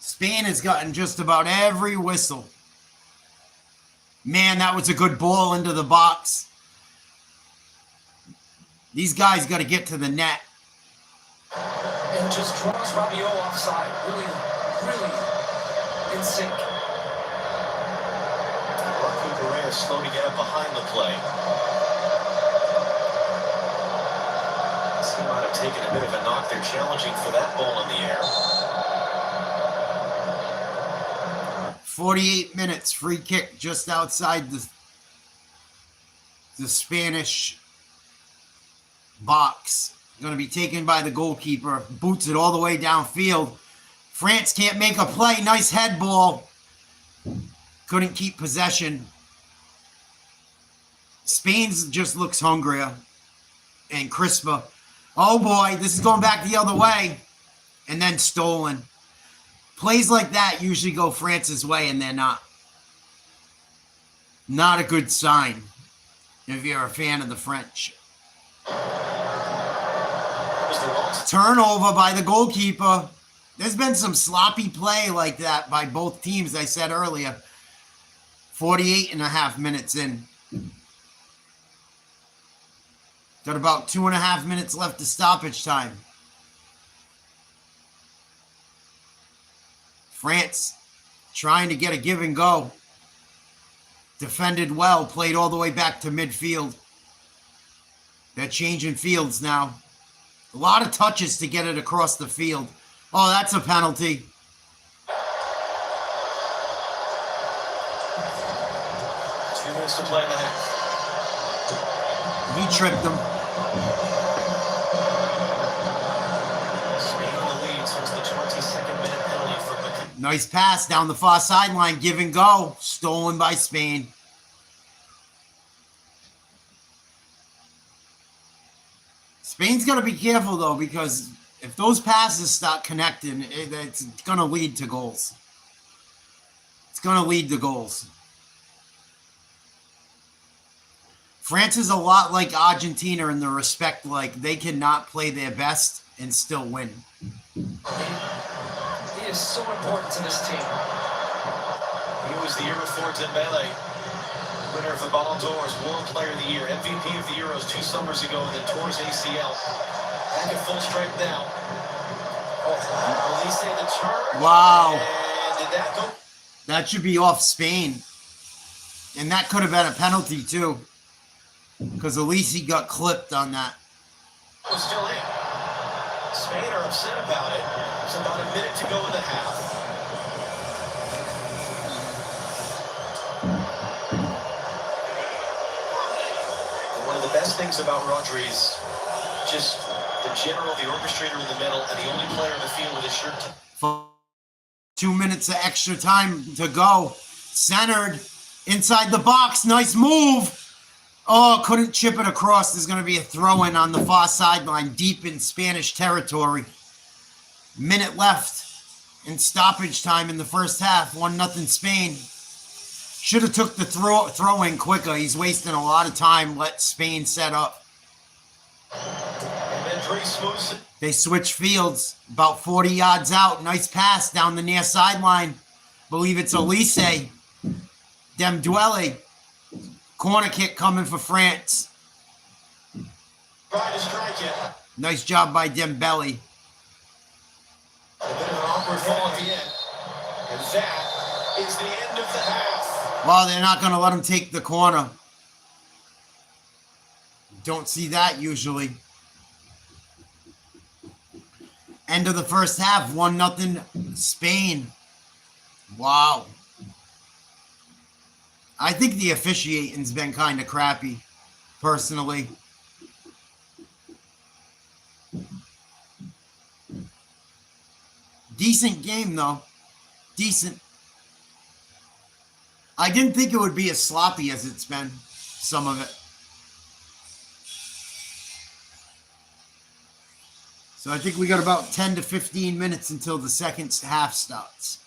Spain has gotten just about every whistle. Man, that was a good ball into the box. These guys got to get to the net. And just draws Rabiot offside. Really in sync. Cucurella is slow to get up behind the play. He might have taken a bit of a knock. They're challenging for that ball in the air. 48 minutes, free kick just outside the Spanish box. Going to be taken by the goalkeeper. Boots it all the way downfield. France can't make a play. Nice head ball. Couldn't keep possession. Spain's just looks hungrier and crisper. Oh boy, this is going back the other way. And then stolen. Plays like that usually go France's way, and they're not. Not a good sign if you're a fan of the French. Turnover by the goalkeeper. There's been some sloppy play like that by both teams, I said earlier. 48.5 minutes in. Got about 2.5 minutes left to stoppage time. France trying to get a give and go. Defended well, played all the way back to midfield. They're changing fields now. A lot of touches to get it across the field. Oh, that's a penalty. 2 minutes to play in the half. He tripped him. Spain in the lead since the 22nd minute penalty from the... Nice pass down the far sideline. Give and go. Stolen by Spain. Spain's got to be careful, though, because if those passes start connecting, it's going to lead to goals. It's going to lead to goals. France is a lot like Argentina in the respect, like, they cannot play their best and still win. He is so important to this team. He was the year before Dembele, winner of the Ballon d'Or, World Player of the Year, MVP of the Euros 2 summers ago, and then tore his ACL. Back at full strength now. Oh, Elise the turn. Wow. And did that go? That should be off Spain. And that could have been a penalty, too. Because Elise got clipped on that. Was still in. Spain are upset about it. There's about a minute to go in the half. One of the best things about Rodri is just the general, the orchestrator in the middle, and the only player in the field with his shirt. 2 minutes of extra time to go. Centered inside the box. Nice move. Oh, couldn't chip it across. There's going to be a throw-in on the far sideline, deep in Spanish territory. Minute left in stoppage time in the first half. 1-0 Spain. Should have took the throw-in quicker. He's wasting a lot of time. Let Spain set up. And then pretty smooth. They switch fields. About 40 yards out. Nice pass down the near sideline. Believe it's Elise. Dembele. Corner kick coming for France. Try to strike it. Nice job by Dembele. A bit of an awkward fall at the end. And that is the end of the half. Well, they're not going to let him take the corner. Don't see that usually. End of the first half, 1-0 Spain. Wow. I think the officiating's been kind of crappy, personally. Decent game, though. Decent. I didn't think it would be as sloppy as it's been, some of it. So I think we got about 10 to 15 minutes until the second half starts.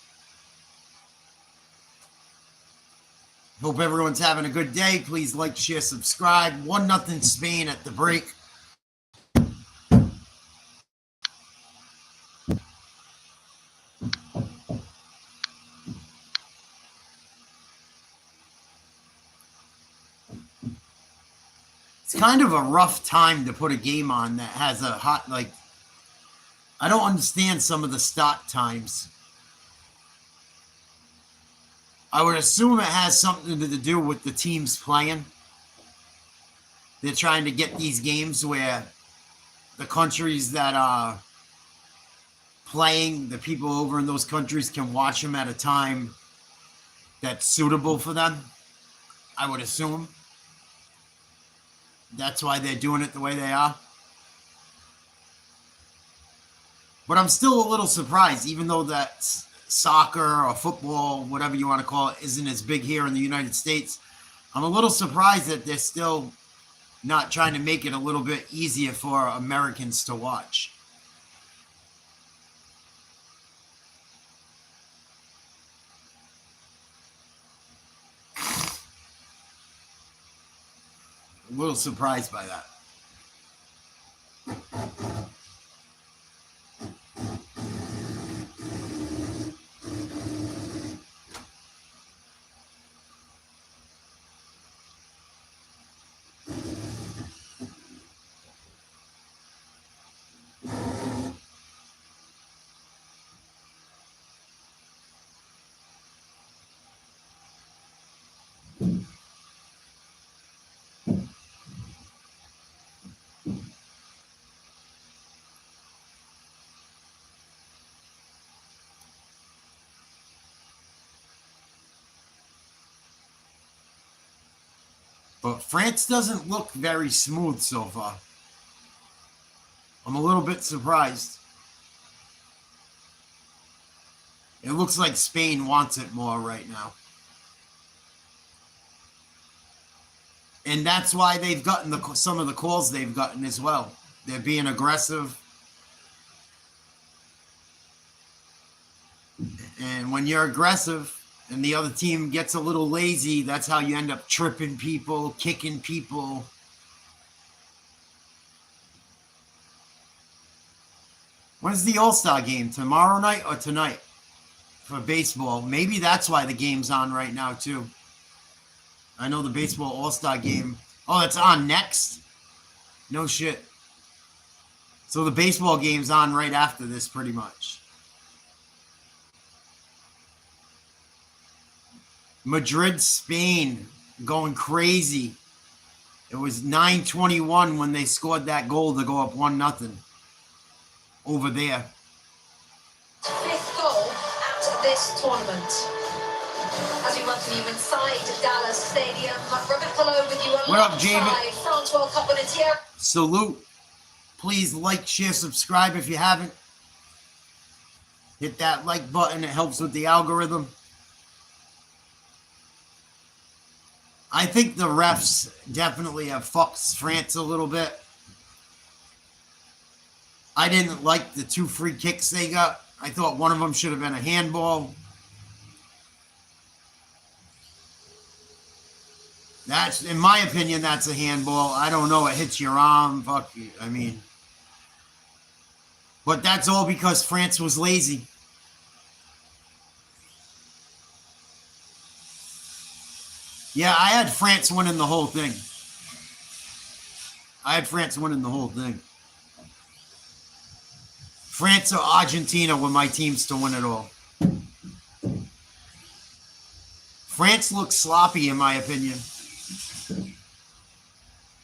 Hope everyone's having a good day. Please like, share, subscribe. 1-0 Spain at the break. It's kind of a rough time to put a game on that has a hot, like, I don't understand some of the start times. I would assume it has something to do with the teams playing. They're trying to get these games where the countries that are playing, the people over in those countries can watch them at a time that's suitable for them. I would assume. That's why they're doing it the way they are. But I'm still a little surprised, even though that soccer or football, whatever you want to call it, isn't as big here in the United States. I'm a little surprised that they're still not trying to make it a little bit easier for Americans to watch. A little surprised by that. But France doesn't look very smooth so far. I'm a little bit surprised. It looks like Spain wants it more right now. And that's why they've gotten some of the calls they've gotten as well. They're being aggressive. And when you're aggressive and the other team gets a little lazy, that's how you end up tripping people, kicking people. When's the All-Star game? Tomorrow night or tonight? For baseball. Maybe that's why the game's on right now, too. I know the baseball All-Star game. Oh, it's on next? No shit. So the baseball game's on right after this, pretty much. Madrid, Spain, going crazy. It was 9:21 when they scored that goal to go up 1-0 over there. Fifth goal at this tournament. As we welcome you inside Dallas Stadium, Robert Pillow with you What up, David? France World Cup winner Thierry. Salute. Please like, share, subscribe if you haven't. Hit that like button. It helps with the algorithm. I think the refs definitely have fucked France a little bit. I didn't like the 2 free kicks they got. I thought one of them should have been a handball. That's, in my opinion, that's a handball. I don't know. It hits your arm. Fuck you. I mean, but that's all because France was lazy. Yeah, I had France winning the whole thing. France or Argentina were my teams to win it all. France looks sloppy, in my opinion.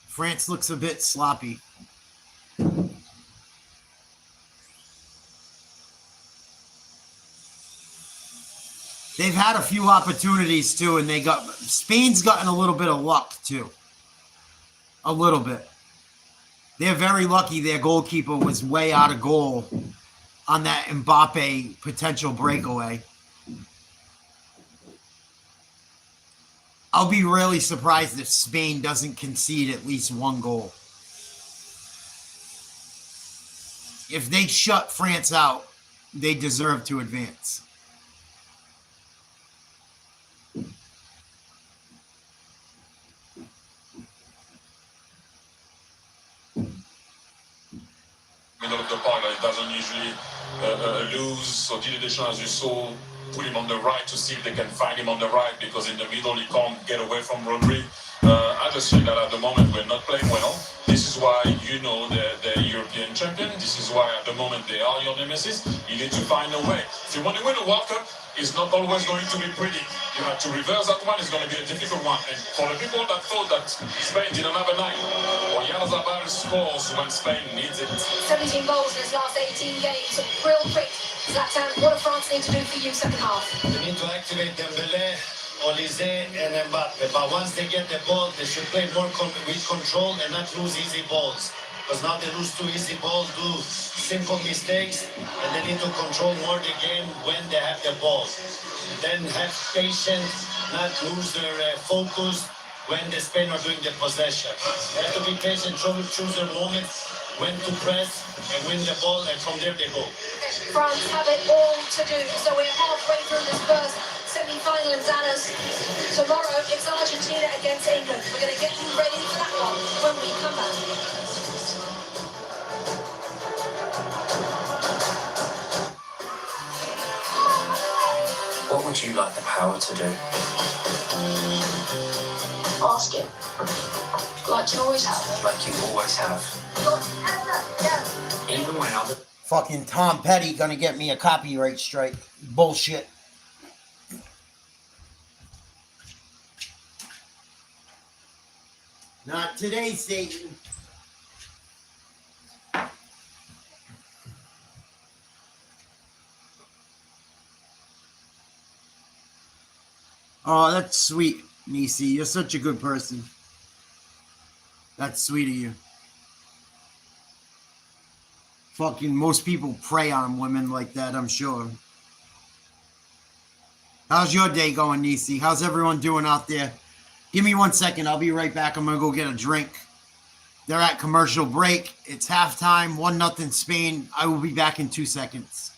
France looks a bit sloppy. They've had a few opportunities too, and Spain's gotten a little bit of luck too. A little bit. They're very lucky their goalkeeper was way out of goal on that Mbappe potential breakaway. I'll be really surprised if Spain doesn't concede at least 1 goal. If they shut France out, they deserve to advance. Middle of the park, it doesn't usually lose. So Didier Deschamps, as you saw, put him on the right to see if they can find him on the right, because in the middle he can't get away from Rodri. I just think that at the moment we're not playing well. This is why you know they're European champion. This is why at the moment they are your nemesis. You need to find a way. If you want to win a World Cup, it's not always going to be pretty. You have to reverse that one. It's going to be a difficult one. And for the people that thought that Spain didn't have a night, Oyarzabal scores when Spain needs it. 17 goals in his last 18 games. Real quick, Zlatan, what do France need to do for you second half? They need to activate Dembélé, Olise, and Mbappe. But once they get the ball, they should play more with control and not lose easy balls. Because now they lose 2 easy balls, do simple mistakes, and they need to control more the game when they have the ball. Then have patience, not lose their focus, when the Spain are doing the possession. They have to be patient, choose their moments, when to press and win the ball, and from there they go. France have it all to do, so we're halfway through this first semi-final in Dallas. Tomorrow it's Argentina against England. We're going to get you ready for that one when we come back. What would you like the power to do? Ask it. Like you always have. Like you always have. Even when other... Fucking Tom Petty gonna get me a copyright strike. Bullshit. Not today, Satan. Oh, that's sweet, Nisi. You're such a good person. That's sweet of you. Fucking most people prey on women like that, I'm sure. How's your day going, Nisi? How's everyone doing out there? Give me 1 second. I'll be right back. I'm going to go get a drink. They're at commercial break. It's halftime. 1-0 Spain. I will be back in 2 seconds.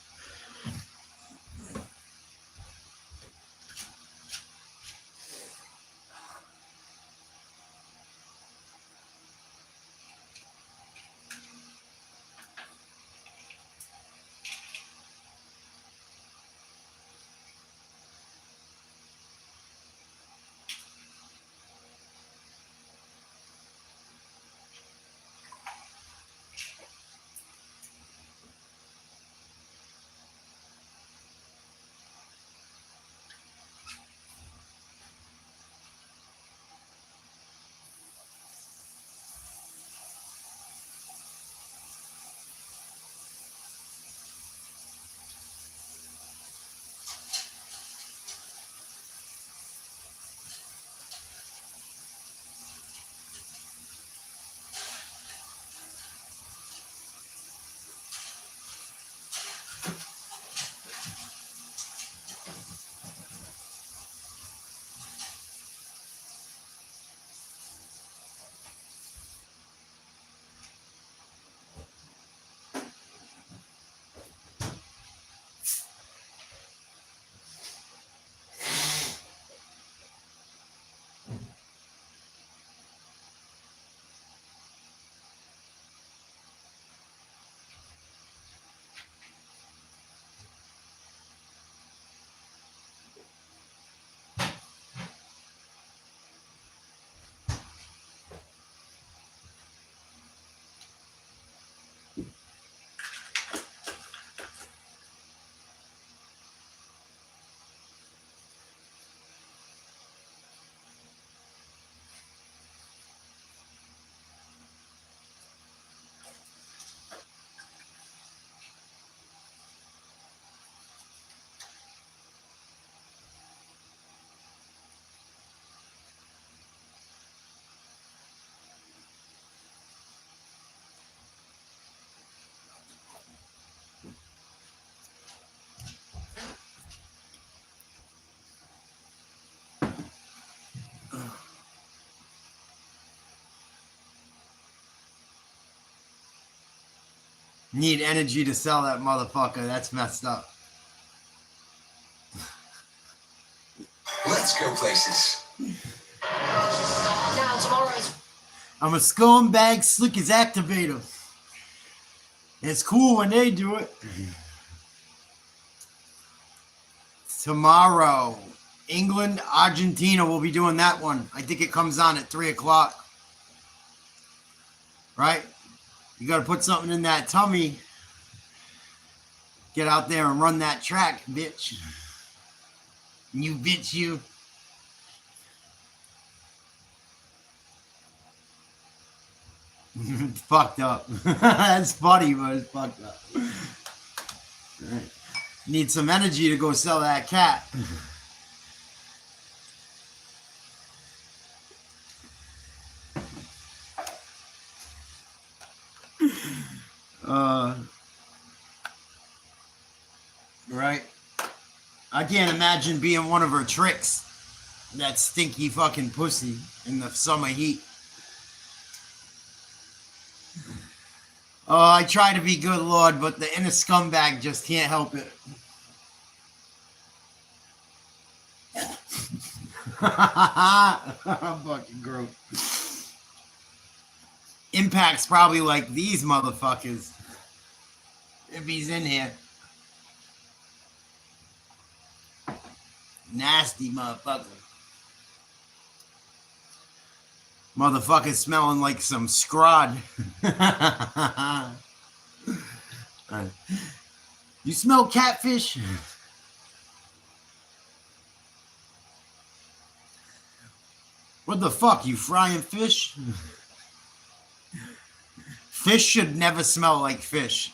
Need energy to sell that motherfucker. That's messed up. Let's go places. Now tomorrow's... I'm a scumbag slick as activator. It's cool when they do it. Tomorrow, England, Argentina, we'll be doing that one. I think it comes on at 3 o'clock. Right? You got to put something in that tummy. Get out there and run that track, bitch. You bitch, you. It's fucked up. That's funny, but it's fucked up. Right. Need some energy to go sell that cat. Right. I can't imagine being one of her tricks. That stinky fucking pussy in the summer heat. Oh, I try to be good, Lord, but the inner scumbag just can't help it. Fucking gross. Impact's probably like these motherfuckers. If he's in here. Nasty motherfucker. Motherfucker smelling like some scrod. You smell catfish? What the fuck? You frying fish? Fish should never smell like fish.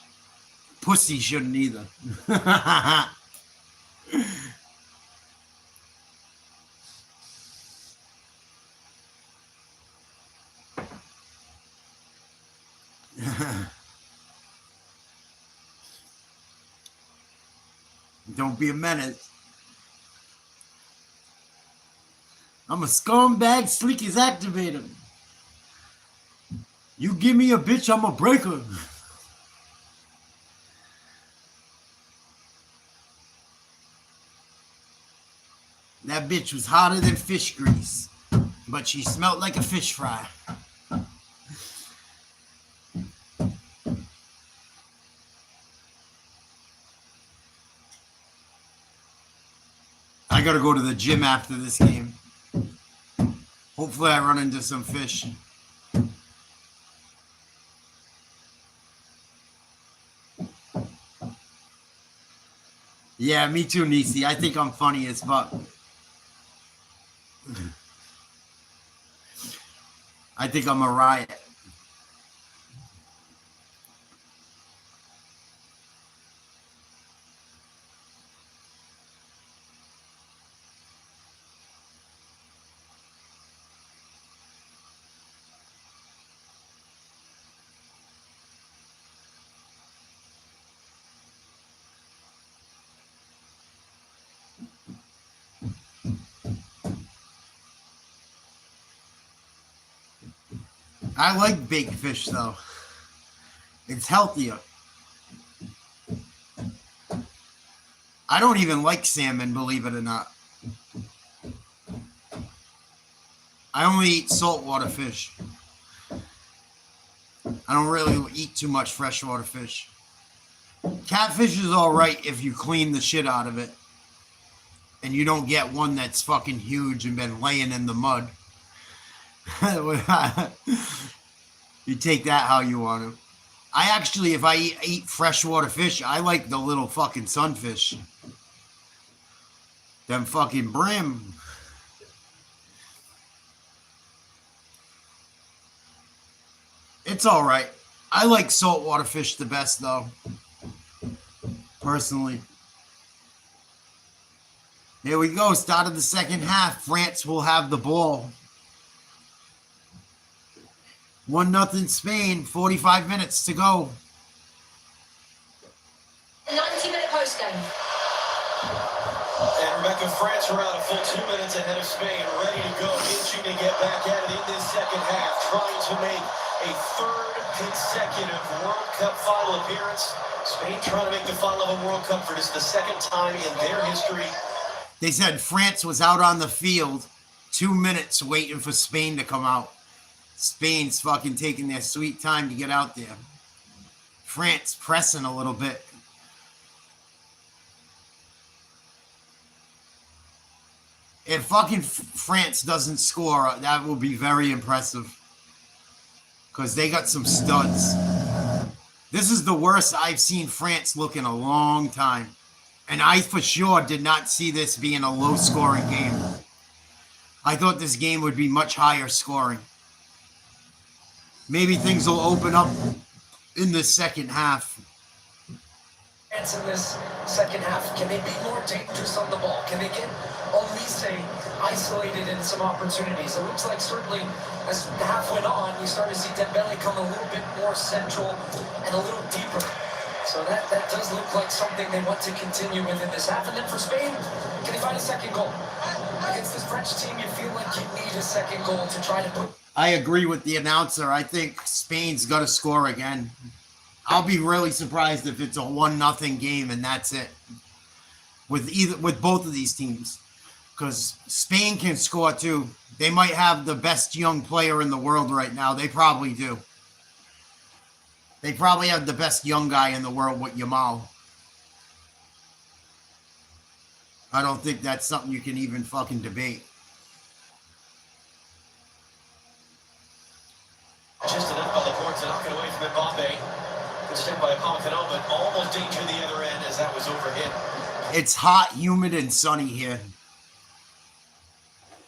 Pussy shouldn't either. Don't be a menace. I'm a scumbag, sleek as activator. You give me a bitch, I'm a breaker. That bitch was hotter than fish grease, but she smelled like a fish fry. I gotta go to the gym after this game. Hopefully I run into some fish. Yeah, me too, Nisi. I think I'm funny as fuck. I think I'm a riot. I like baked fish, though. It's healthier. I don't even like salmon, believe it or not. I only eat saltwater fish. I don't really eat too much freshwater fish. Catfish is all right if you clean the shit out of it. And you don't get one that's fucking huge and been laying in the mud. You take that how you want to. I actually, if I eat freshwater fish, I like the little fucking sunfish. Them fucking brim. It's all right. I like saltwater fish the best, though. Personally. Here we go. Start of the second half. France will have the ball. 1-0 Spain. 45 minutes to go. 90-minute postgame. And Rebecca, France are out a full 2 minutes ahead of Spain, ready to go, itching to get back at it in this second half, trying to make a third consecutive World Cup final appearance. Spain trying to make the final of a World Cup for just the second time in their history. They said France was out on the field 2 minutes waiting for Spain to come out. Spain's fucking taking their sweet time to get out there. France pressing a little bit. If fucking France doesn't score, that will be very impressive. Because they got some studs. This is the worst I've seen France look in a long time. And I for sure did not see this being a low-scoring game. I thought this game would be much higher scoring. Maybe things will open up in the second half. France in this second half, can they be more dangerous on the ball? Can they get Olise isolated in some opportunities? It looks like certainly as the half went on, you start to see Dembele come a little bit more central and a little deeper. So that does look like something they want to continue with in this half. And then for Spain, can they find a second goal? against this French team, you feel like you need a second goal to try to put... I agree with the announcer. I think Spain's got to score again. I'll be really surprised if it's a 1-0 game and that's it. With both of these teams. Because Spain can score too. They might have the best young player in the world right now. They probably do. They probably have the best young guy in the world with Yamal. I don't think that's something you can even fucking debate. Just enough by the court to knock it away from Mbappe. Good step by Upamecano, but almost danger the other end as that was overhit. It's hot, humid, and sunny here.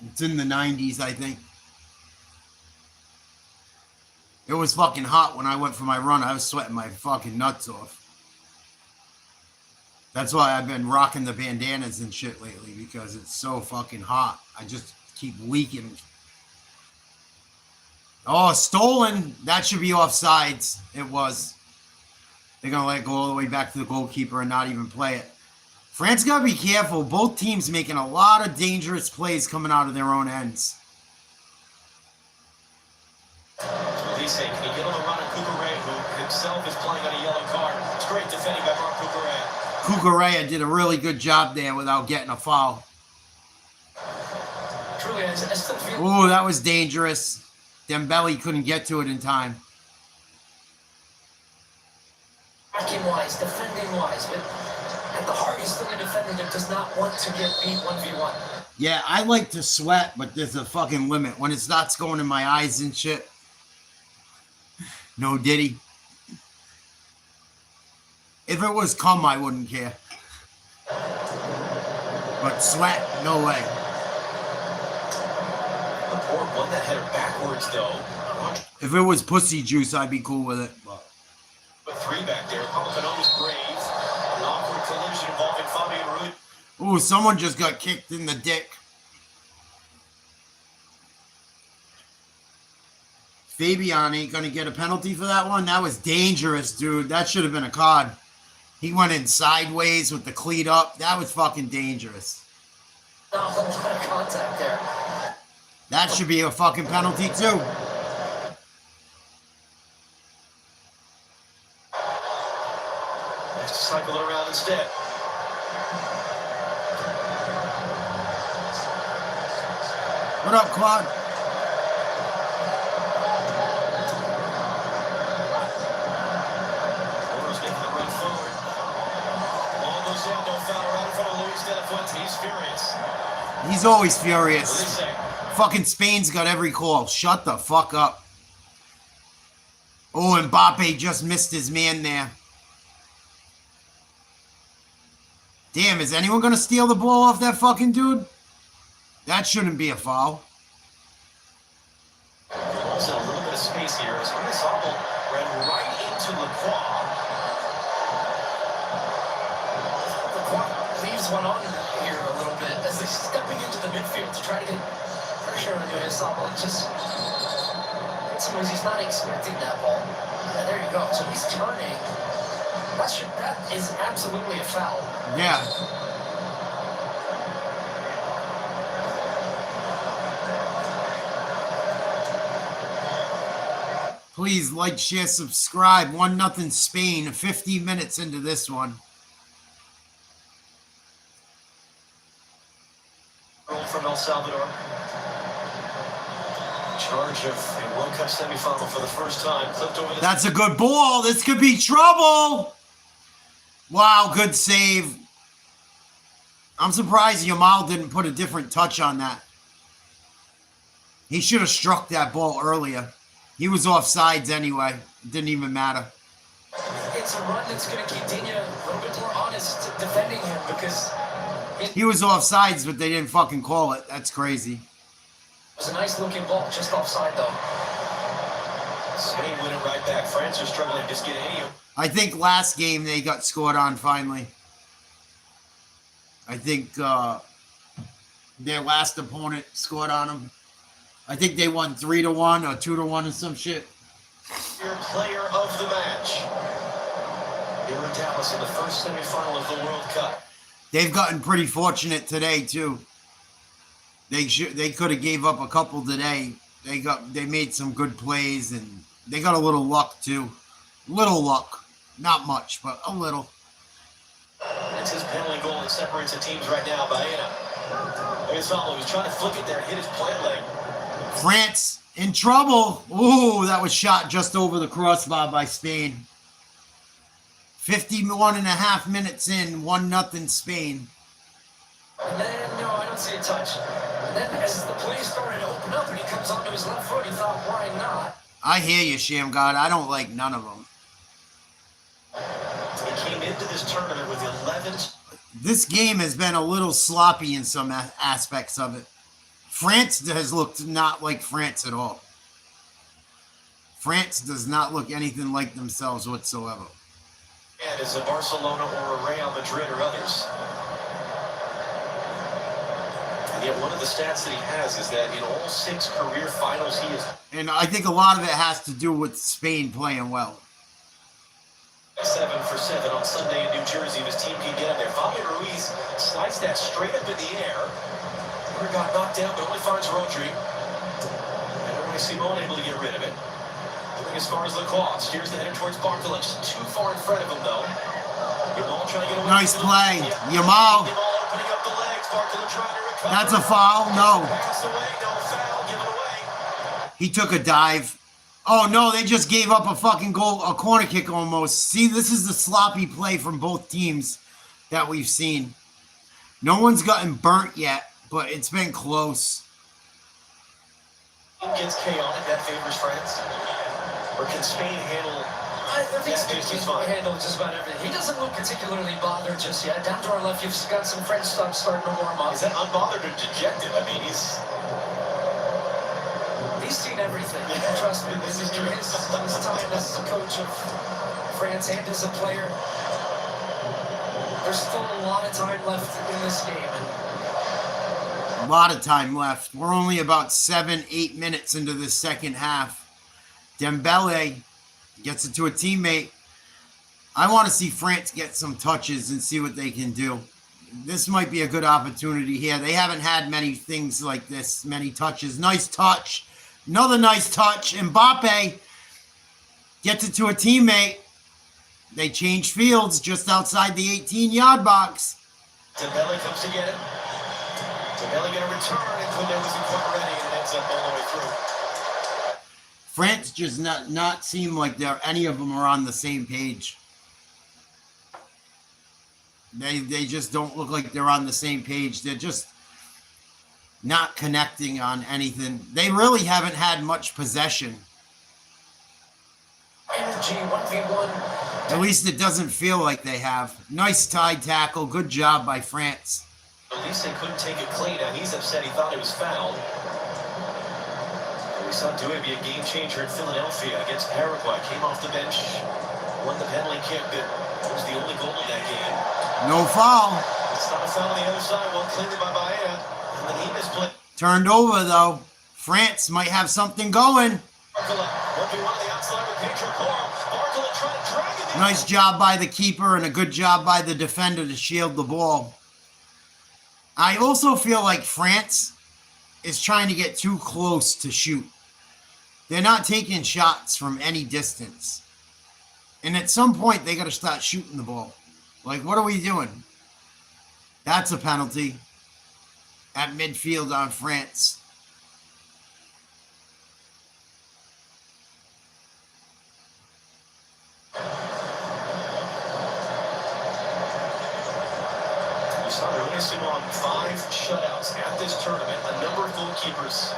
It's in the 90s, I think. It was fucking hot when I went for my run. I was sweating my fucking nuts off. That's why I've been rocking the bandanas and shit lately, because it's so fucking hot. I just keep leaking. Oh, stolen. That should be offsides. It was. They're going to let it go all the way back to the goalkeeper and not even play it. France got to be careful. Both teams making a lot of dangerous plays coming out of their own ends. Can he get on a run on Cucurella, who himself is playing on a yellow card? It's great defending by Marc Cucurella. Cucurella did a really good job there without getting a foul. Truly, I still feel... Ooh, that was dangerous. Dembele couldn't get to it in time. Attacking-wise, defending-wise, but at the heart, he's still a defender that does not want to get beat 1v1. Yeah, I like to sweat, but there's a fucking limit. When it starts going in my eyes and shit, no diddy. If it was cum, I wouldn't care. But sweat, no way. Laporte won that header backwards, though. If it was pussy juice, I'd be cool with it. But three back there. Upamecano was brave. An awkward collision involving Fabian Ruiz. Ooh, someone just got kicked in the dick. Fabian ain't going to get a penalty for that one. That was dangerous, dude. That should have been a card. He went in sideways with the cleat up. That was fucking dangerous. No, a lot of contact there. That should be a fucking penalty, too. Has to cycle it around instead. What up, Claude? He's always furious. Fucking Spain's got every call. Shut the fuck up. Oh, Mbappe just missed his man there. Damn, is anyone going to steal the ball off that fucking dude? That shouldn't be a foul. Also, a little bit of space here. As Rizal ran right into Lacroix. Lacroix leaves one on here a little bit as they're stepping into the midfield to try to get pressure on Rizal. Just, in some ways, he's not expecting that ball. Yeah, there you go. So he's turning. That is absolutely a foul. Yeah. Please like, share, subscribe. 1-0 Spain. 50 minutes into this one. From El Salvador. In charge of a World Cup semifinal for the first time. Clipped over. That's a good ball. This could be trouble. Wow, good save. I'm surprised Yamal didn't put a different touch on that. He should have struck that ball earlier. He was offsides anyway. It didn't even matter. It's a run that's going to keep Dina a little bit more honest defending him because... He was offsides, but they didn't fucking call it. That's crazy. It was a nice looking ball, just offside though. Spain win it right back. France are struggling to just get any of... I think last game they got scored on finally. I think their last opponent scored on them. I think they won 3-1 or 2-1 or some shit. Your player of the match. Here in Dallas in the first semifinal of the World Cup. They've gotten pretty fortunate today too. They could have gave up a couple today. They made some good plays, and they got a little luck too. Little luck, not much, but a little. It's his penalty goal that separates the teams right now. Baena. He's trying to flick it there and hit his plant leg. France in trouble. Ooh, that was shot just over the crossbar by Spain. 51 and a half minutes in, 1-0 Spain. And then, no, I don't see a touch. And then as the play started to open up and he comes onto his left foot, he thought, why not? I hear you, Shamgod. I don't like none of them. He came into this tournament with 11. This game has been a little sloppy in some aspects of it. France has looked not like France at all. France does not look anything like themselves whatsoever. And is a Barcelona or a Real Madrid or others. And yet one of the stats that he has is that in all 6 career finals he is. And I think a lot of it has to do with Spain playing well. 7 for 7 on Sunday in New Jersey. His team can get him there. Fabian Ruiz slides that straight up in the air. He got knocked down, but only finds Rodri. And Roy Simone able to get rid of it. Moving as far as Lacroix. Steers the header towards Barcola. Just too far in front of him, though. Yamal trying to get away. Nice play. Yamal. Opening up the legs. Barcola trying to recover. That's a foul? No. Pass away. No foul. Given away. He took a dive. Oh, no, they just gave up a fucking goal, a corner kick almost. See, this is the sloppy play from both teams that we've seen. No one's gotten burnt yet, but it's been close. Gets chaotic, that favors France. Or can Spain handle? I think Spain can handle just about everything. He doesn't look particularly bothered just yet. Down to our left, you've got some French stuff starting to warm up. Is that unbothered or dejected? I mean, he's seen everything. Trust me, this is his time as a coach of France and as a player. There's still a lot of time left in this game. A lot of time left. We're only about 7-8 minutes into the second half. Dembele gets it to a teammate. I want to see France get some touches and see what they can do. This might be a good opportunity here. They haven't had many things like this, many touches. Nice touch. Another nice touch. Mbappe gets it to a teammate. They change fields just outside the 18-yard box. Dembele comes to get it. Dembele going to return, and Koundé wasn't quite ready, and ends up all the way through. France just not seem like any of them are on the same page. They just don't look like they're on the same page. They're just not connecting on anything. They really haven't had much possession. Energy, 1v1. At least it doesn't feel like they have. Nice tied tackle. Good job by France. At least they couldn't take it clean. Now he's upset. He thought it was fouled. We saw Doué be a game changer in Philadelphia against Paraguay. Came off the bench, won the penalty kick that was the only goal in that game. No foul. It's not a foul on the other side. Well, cleaned by Baena. And the team is played. Turned over, though. France might have something going. Barcola, 1v1 on the outside with Pedro Porro. Barcola trying to drag it in. Nice job by the keeper and a good job by the defender to shield the ball. I also feel like France is trying to get too close to shoot. They're not taking shots from any distance. And at some point, they got to start shooting the ball. Like, what are we doing? That's a penalty at midfield on France. On 5 shutouts at this tournament. A number of goalkeepers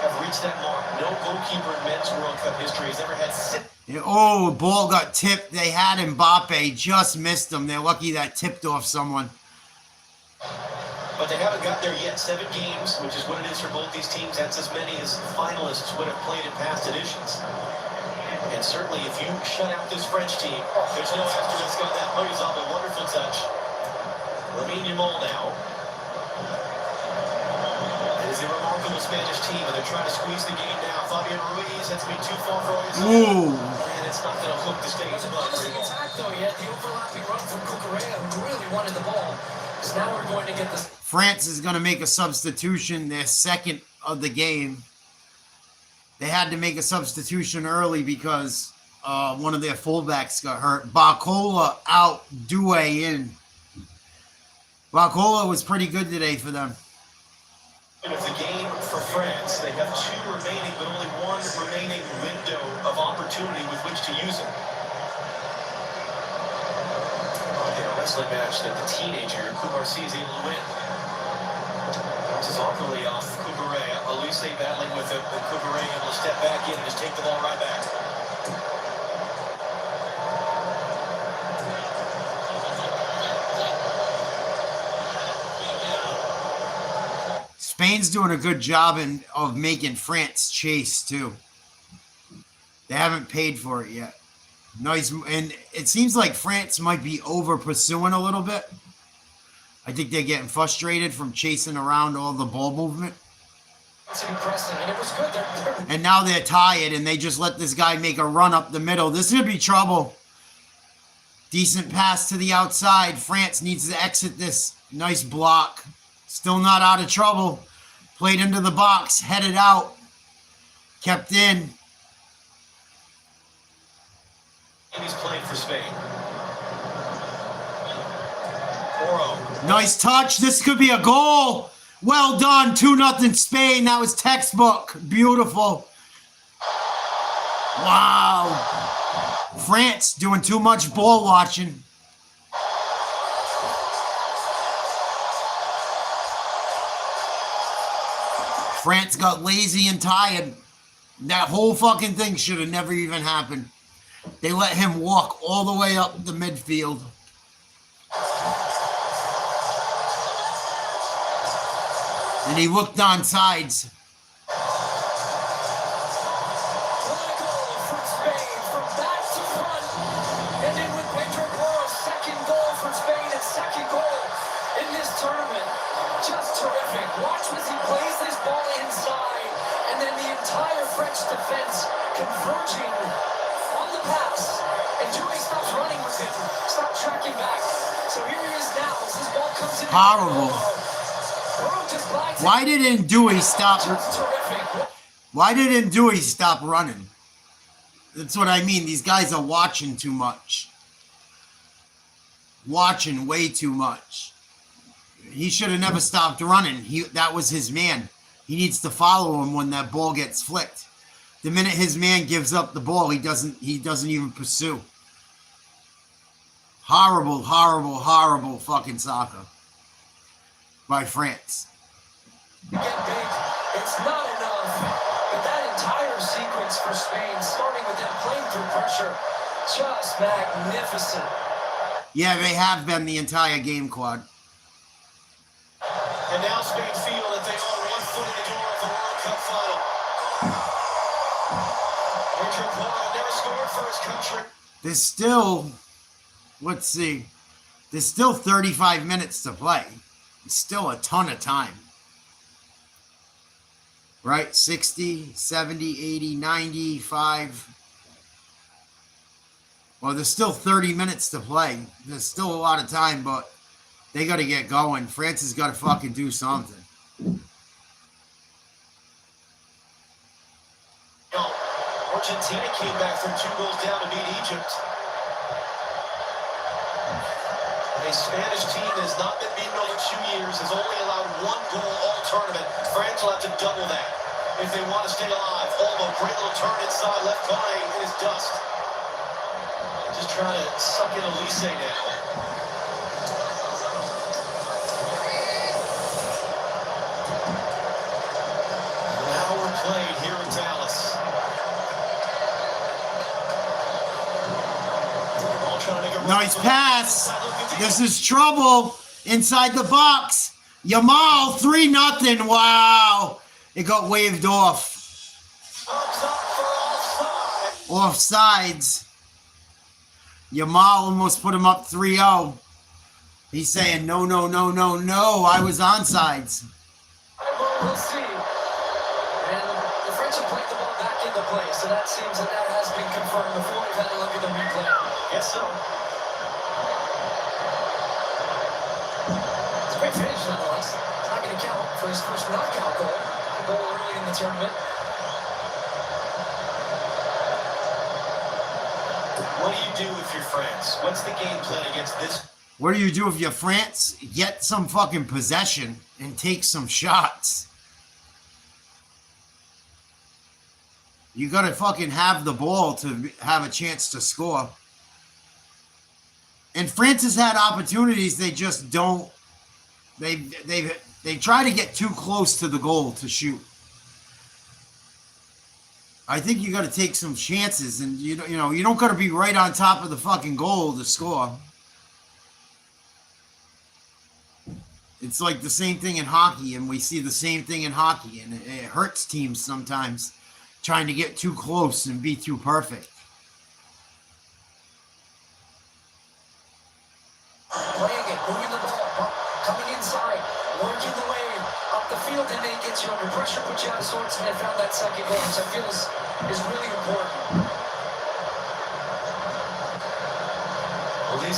have reached that mark. No goalkeeper in men's World Cup history has ever had 6. Oh, the ball got tipped. They had Mbappe, just missed him. They're lucky that tipped off someone. But they haven't got there yet. 7 games, which is what it is for both these teams. That's as many as finalists would have played in past editions. And certainly if you shut out this French team, there's no asterisk on that. Oh, he's on a wonderful touch. Lamine Yamal now. It is a remarkable Spanish team, and they're trying to squeeze the game now. Fabian Ruiz, that's been too far for his. Ooh. And it's not going to hook the stage. Promising attack, though. He had the overlapping run from Cucurella, who really wanted the ball. Because now we're going to get this. France is going to make a substitution, their second of the game. They had to make a substitution early because one of their fullbacks got hurt. Barcola out, Due in. Barcola was pretty good today for them. Of the game for France, they have 2 remaining, but only 1 remaining window of opportunity with which to use it. Okay, a wrestling match that the teenager Coubarcy is able to win. Bounces awkwardly off Coubaré. Elise battling with it, but Coubaré able to step back in and just take the ball right back. Spain's doing a good job of making France chase, too. They haven't paid for it yet. Nice. And it seems like France might be over-pursuing a little bit. I think they're getting frustrated from chasing around all the ball movement. It's impressive, and it was good. And now they're tired, and they just let this guy make a run up the middle. This could be trouble. Decent pass to the outside. France needs to exit this. Nice block. Still not out of trouble. Played into the box. Headed out. Kept in. And he's playing for Spain. Oro. Nice touch. This could be a goal. Well done. 2-0 Spain. That was textbook. Beautiful. Wow. France doing too much ball watching. France got lazy and tired. That whole fucking thing should have never even happened. They let him walk all the way up the midfield. And he looked on sides. Defense converging on the pass, and Dewey stops running with it, stops tracking back. So here he is now as this ball comes in. Horrible. Why didn't Dewey stop? Why didn't Dewey stop running? That's what I mean. These guys are watching too much. Watching way too much. He should have never stopped running. That was his man. He needs to follow him when that ball gets flicked. The minute his man gives up the ball, he doesn't even pursue. Horrible, horrible, horrible fucking soccer by France. Get big. It's not enough. But that entire sequence for Spain, starting with them playing through pressure, just magnificent. Yeah, they have been the entire game, Quad. And now Spain feel that they are 1 foot in the door of the World Cup final. Never scored for his country. There's still, let's see, there's still 35 minutes to play. It's still a ton of time. Right? 60, 70, 80, 95. Well, there's still 30 minutes to play. There's still a lot of time, but they got to get going. France has got to fucking do something. Argentina came back from 2 goals down to beat Egypt. A Spanish team that has not been beaten over 2 years, has only allowed 1 goal all tournament. France will have to double that if they want to stay alive. Olmo, great little turn inside, left Kone in his dust. Just trying to suck in Elise now. An hour played here in Dallas. Nice pass. This is trouble inside the box. Yamal 3-0. Wow. It got waved off. Offsides. Yamal almost put him up 3-0. He's saying, no, no, no, no, no. I was onsides. We'll see. And the French have played the ball back into play, so that seems that has been confirmed before we've had a look at the replay. Yes, sir. finish nonetheless. It's not going to count for his first knockout goal. A goal early in the tournament. What do you do if you're France? What's the game plan against this? What do you do if you're France? Get some fucking possession and take some shots. You gotta fucking have the ball to have a chance to score. And France has had opportunities, they just don't. They try to get too close to the goal to shoot. I think you got to take some chances, and you don't got to be right on top of the fucking goal to score. It's like the same thing in hockey, and we see the same thing in hockey, and it hurts teams sometimes trying to get too close and be too perfect. Playing it, moving the ball, coming inside, working the way up the field, and then gets you under pressure, puts you out of sorts, and they found that second goal, which I feel is really important.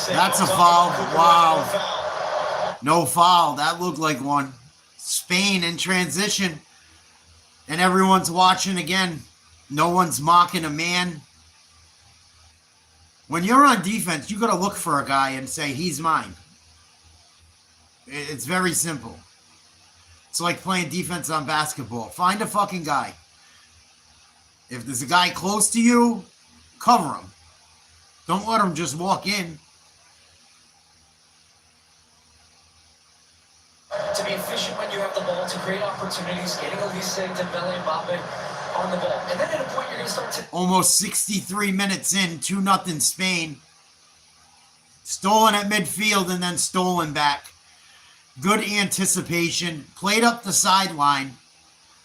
That's a foul. Wow. No foul. That looked like one. Spain in transition. And everyone's watching again. No one's mocking a man. When you're on defense, you got to look for a guy and say, he's mine. It's very simple. It's like playing defense on basketball. Find a fucking guy. If there's a guy close to you, cover him. Don't let him just walk in. To be efficient when you have the ball, to create opportunities, getting Elise, Dembele, and Mbappe on the ball. And then at a point, you're going to start to... Almost 63 minutes in, 2-0 Spain. Stolen at midfield and then stolen back. Good anticipation. Played up the sideline.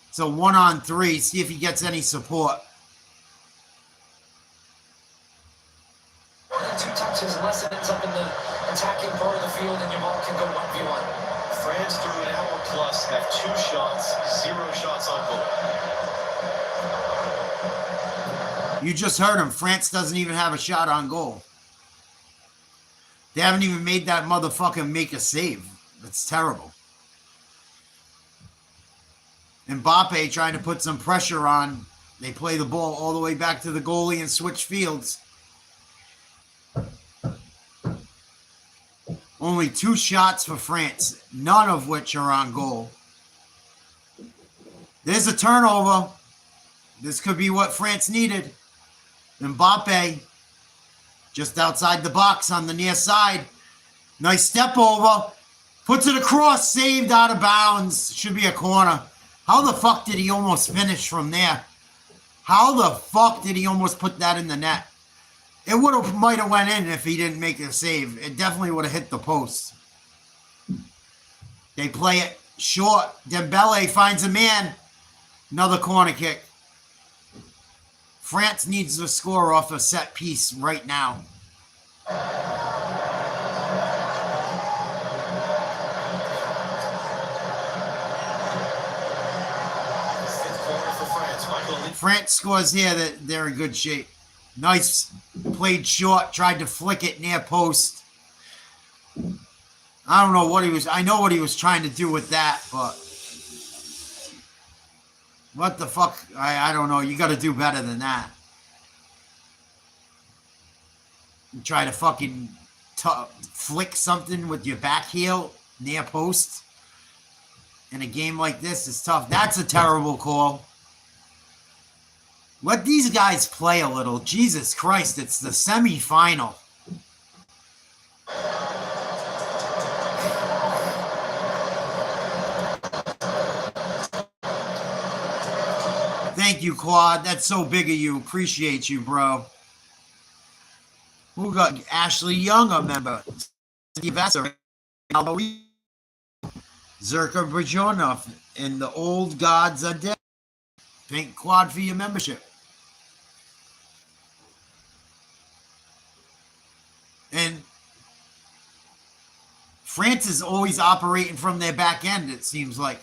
It's a 1-on-3. See if he gets any support. And 2 touches, unless it ends up in the attacking part of the field, and your ball can go 1v1. France through an hour plus have 2 shots, 0 shots on goal. You just heard him. France doesn't even have a shot on goal. They haven't even made that motherfucker make a save. That's terrible. Mbappe trying to put some pressure on. They play the ball all the way back to the goalie and switch fields. Only 2 shots for France, none of which are on goal. There's a turnover. This could be what France needed. Mbappe, just outside the box on the near side. Nice step over. Puts it across, saved out of bounds. Should be a corner. How the fuck did he almost finish from there? How the fuck did he almost put that in the net? It might have went in if he didn't make a save. It definitely would have hit the post. They play it short. Dembele finds a man. Another corner kick. France needs to score off a set piece right now. France scores here, that they're in good shape. Nice, played short, tried to flick it near post. I don't know what he was, I know what he was trying to do with that, but what the fuck, I don't know, you got to do better than that. You try to fucking flick something with your back heel near post. In a game like this, it's tough. That's a terrible call. Let these guys play a little. Jesus Christ, it's the semi-final. Thank you, Claude. That's so big of you. Appreciate you, bro. Who got Ashley Young, a member? Zerka Bajonov and the old gods are dead. Thank Claude for your membership. And France is always operating from their back end, it seems like.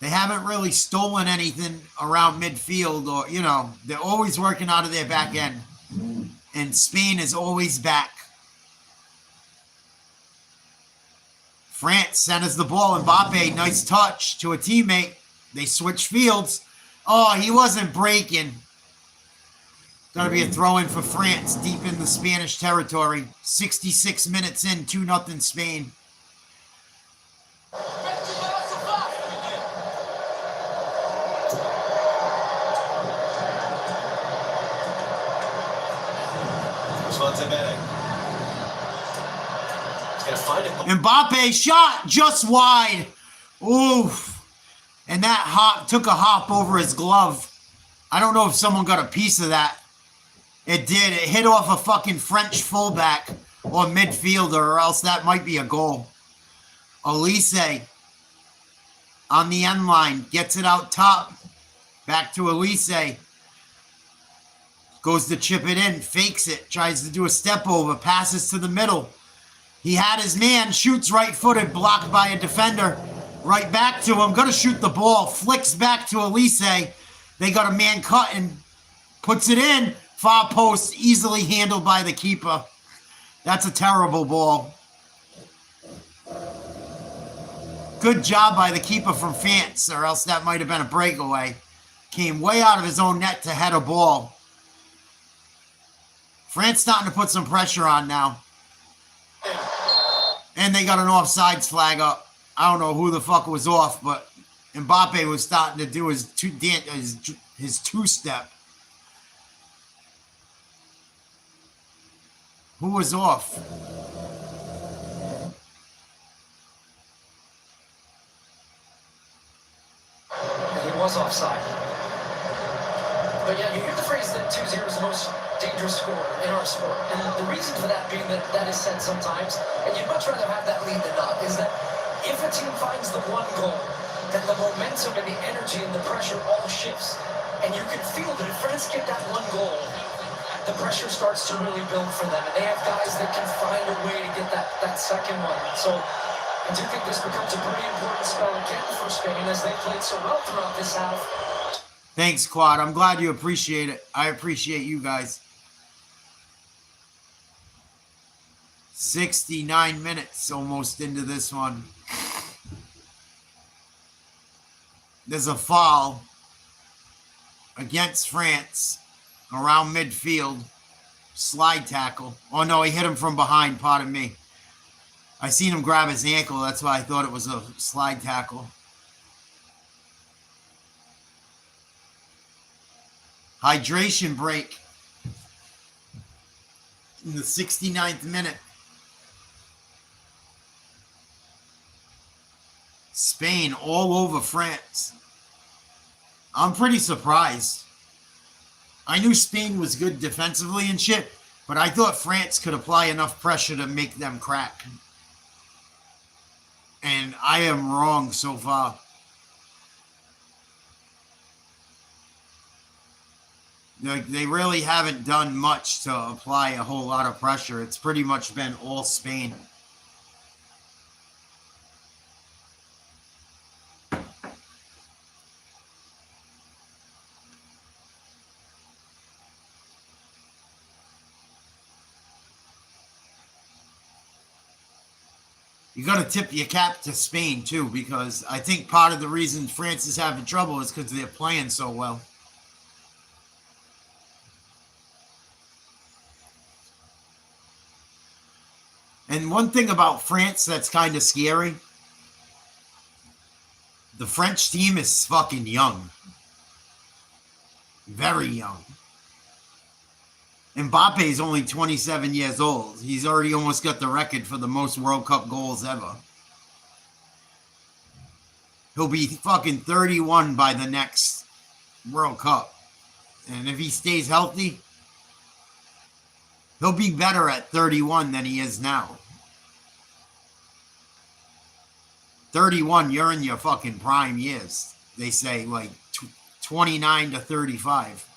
They haven't really stolen anything around midfield or, you know, they're always working out of their back end. And Spain is always back. France centers the ball. Mbappe, nice touch to a teammate. They switch fields. Oh, he wasn't breaking. Going to be a throw-in for France deep in the Spanish territory. 66 minutes in, 2-0 Spain. Mbappe shot just wide. Oof. And that hop took a hop over his glove. I don't know if someone got a piece of that. It did. It hit off a fucking French fullback or midfielder, or else that might be a goal. Elise on the end line. Gets it out top. Back to Elise. Goes to chip it in. Fakes it. Tries to do a step over. Passes to the middle. He had his man. Shoots right-footed. Blocked by a defender. Right back to him. Going to shoot the ball. Flicks back to Elise. They got a man cut and puts it in. Far post. Easily handled by the keeper. That's a terrible ball. Good job by the keeper from France, or else that might have been a breakaway. Came way out of his own net to head a ball. France starting to put some pressure on now. And they got an offsides flag up. I don't know who the fuck was off, but Mbappe was starting to do his two-step. Who was off? He was offside. But yeah, you hear the phrase that 2-0 is the most dangerous score in our sport. And the reason for that being that that is said sometimes, and you'd much rather have that lead than not, is that if a team finds the one goal, then the momentum and the energy and the pressure all shifts. And you can feel that if France get that one goal, the pressure starts to really build for them. And they have guys that can find a way to get that second one. So I do think this becomes a pretty important spell again for Spain as they played so well throughout this half. Thanks, Quad. I'm glad you appreciate it. I appreciate you guys. 69 minutes almost into this one. There's a foul against France around midfield. Slide tackle. Oh, no, he hit him from behind. Pardon me. I seen him grab his ankle. That's why I thought it was a slide tackle. Hydration break in the 69th minute. Spain all over France. I'm pretty surprised. I knew Spain was good defensively and shit, but I thought France could apply enough pressure to make them crack. And I am wrong so far. Like, they really haven't done much to apply a whole lot of pressure. It's pretty much been all Spain. You got to tip your cap to Spain, too, because I think part of the reason France is having trouble is because they're playing so well. And one thing about France that's kind of scary, the French team is fucking young. Very young. Mbappe is only 27 years old. He's already almost got the record for the most World Cup goals ever. He'll be fucking 31 by the next World Cup. And if he stays healthy, he'll be better at 31 than he is now. 31, you're in your fucking prime years. They say like 29 to 35.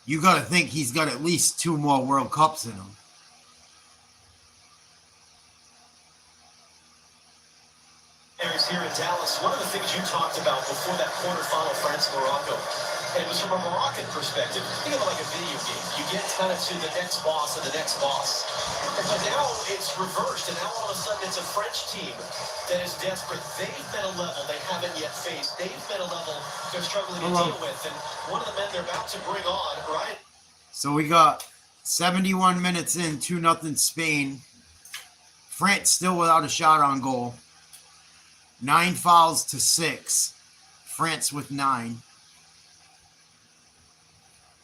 You got to think he's got at least 2 more World Cups in him. Here in Dallas, one of the things you talked about before that quarterfinal France-Morocco, And it was from a Moroccan perspective. Think of it like a video game. You get kind of to the next boss and the next boss. But now it's reversed, and now all of a sudden it's a French team that is desperate. They've met a level they haven't yet faced. They've met a level they're struggling to deal with. And one of the men they're about to bring on, right? So we got 71 minutes in, 2-0 Spain. France still without a shot on goal. 9 fouls to 6. France with 9.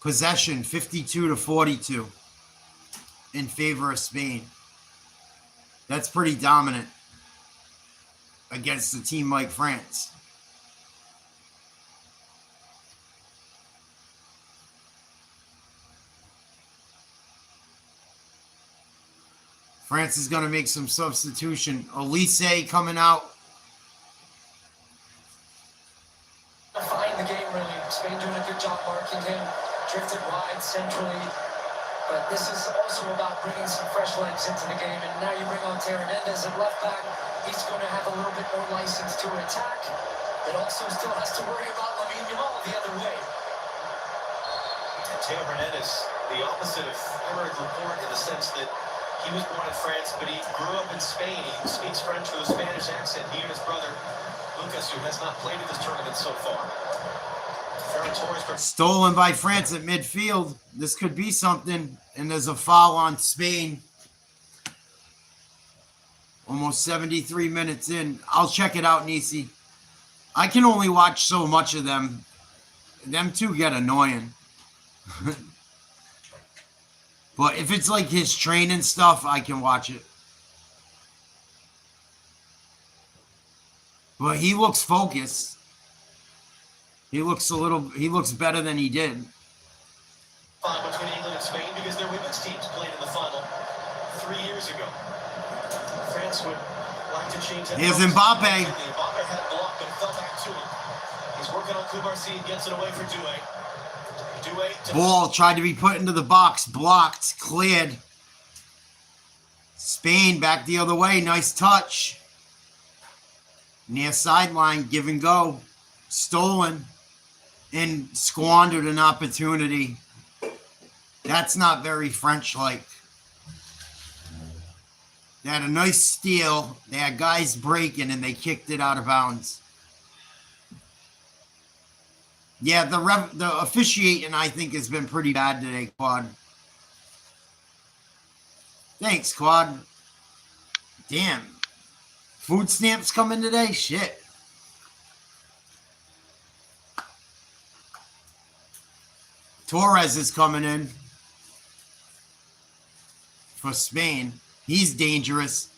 Possession 52-42 in favor of Spain. That's pretty dominant against a team like France. France is going to make some substitution. Elise coming out. Find the game, really. Spain doing a good job marking him. Drifted wide centrally. But this is also about bringing some fresh legs into the game. And now you bring on Hernandez at left back. He's going to have a little bit more license to attack. But also still has to worry about Lamine Yamal the other way. And Theo Hernandez, the opposite of Eric Laporte in the sense that he was born in France, but he grew up in Spain. He speaks French with a Spanish accent. He and his brother, Lucas, who has not played in this tournament so far. Stolen by France at midfield. This could be something. And there's a foul on Spain. Almost 73 minutes in. I'll check it out, Nisi. I can only watch so much of them. Them two get annoying. But if it's like his training stuff, I can watch it. But he looks focused. He looks better than he did. Between England and Spain because their women's teams played in the final 3 years ago. France would like to change that. Here's Mbappe. Mbappe had blocked and fell back to him. He's working on Kubarsi and gets it away for Doué. Ball tried to be put into the box. Blocked. Cleared. Spain back the other way. Nice touch. Near sideline. Give and go. Stolen. And squandered an opportunity. That's not very French-like. They had a nice steal. They had guys breaking, and they kicked it out of bounds. Yeah, the officiating, I think, has been pretty bad today, Quad. Thanks, Quad. Damn. Food stamps coming today? Shit. Torres is coming in for Spain. He's dangerous.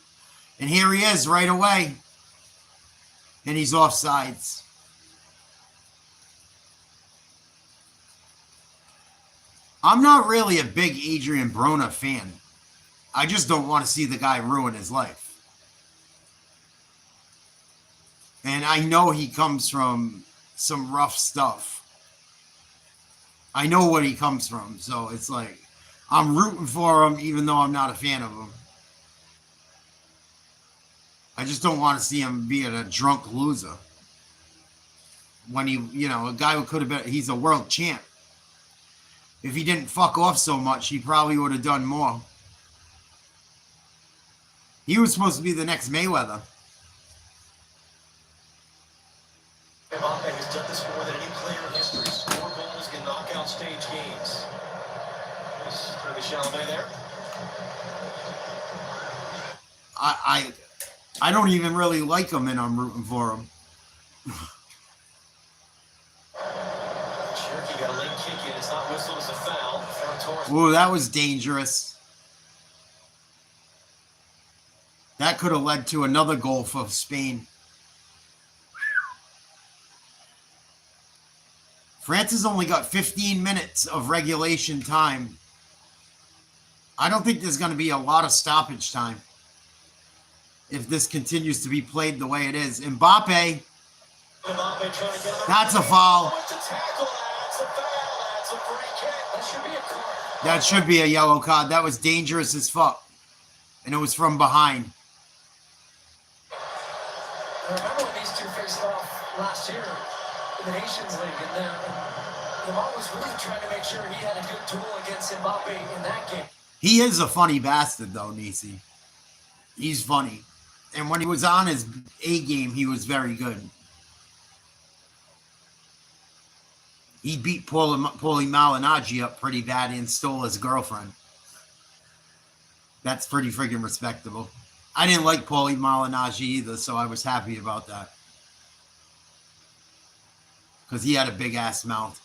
And here he is right away. And he's offsides. I'm not really a big Adrian Brona fan. I just don't want to see the guy ruin his life. And I know he comes from some rough stuff. I know what he comes from, so it's like I'm rooting for him even though I'm not a fan of him. I just don't want to see him being a drunk loser. When he, a guy who could have been, he's a world champ. If he didn't fuck off so much, he probably would have done more. He was supposed to be the next Mayweather. Mbappe has done this more than any player in history. 4 goals in knockout stage games. There's Kirby Chalamet there. I don't even really like him, and I'm rooting for him. Cherokee got a late kick in. It's not whistled as a foul. Ooh, that was dangerous. That could have led to another goal for Spain. France has only got 15 minutes of regulation time. I don't think there's going to be a lot of stoppage time if this continues to be played the way it is. Mbappe. That's a foul. That should be a yellow card. That was dangerous as fuck. And it was from behind. I remember when these two faced off last year in the Nations League, and Yamal was really trying to make sure he had a good tool against Mbappe in that game. He is a funny bastard, though, Nisi. He's funny. And when he was on his A game, he was very good. He beat Paulie Malignaggi up pretty bad and stole his girlfriend. That's pretty friggin' respectable. I didn't like Paulie Malignaggi either, so I was happy about that. Because he had a big-ass mouth.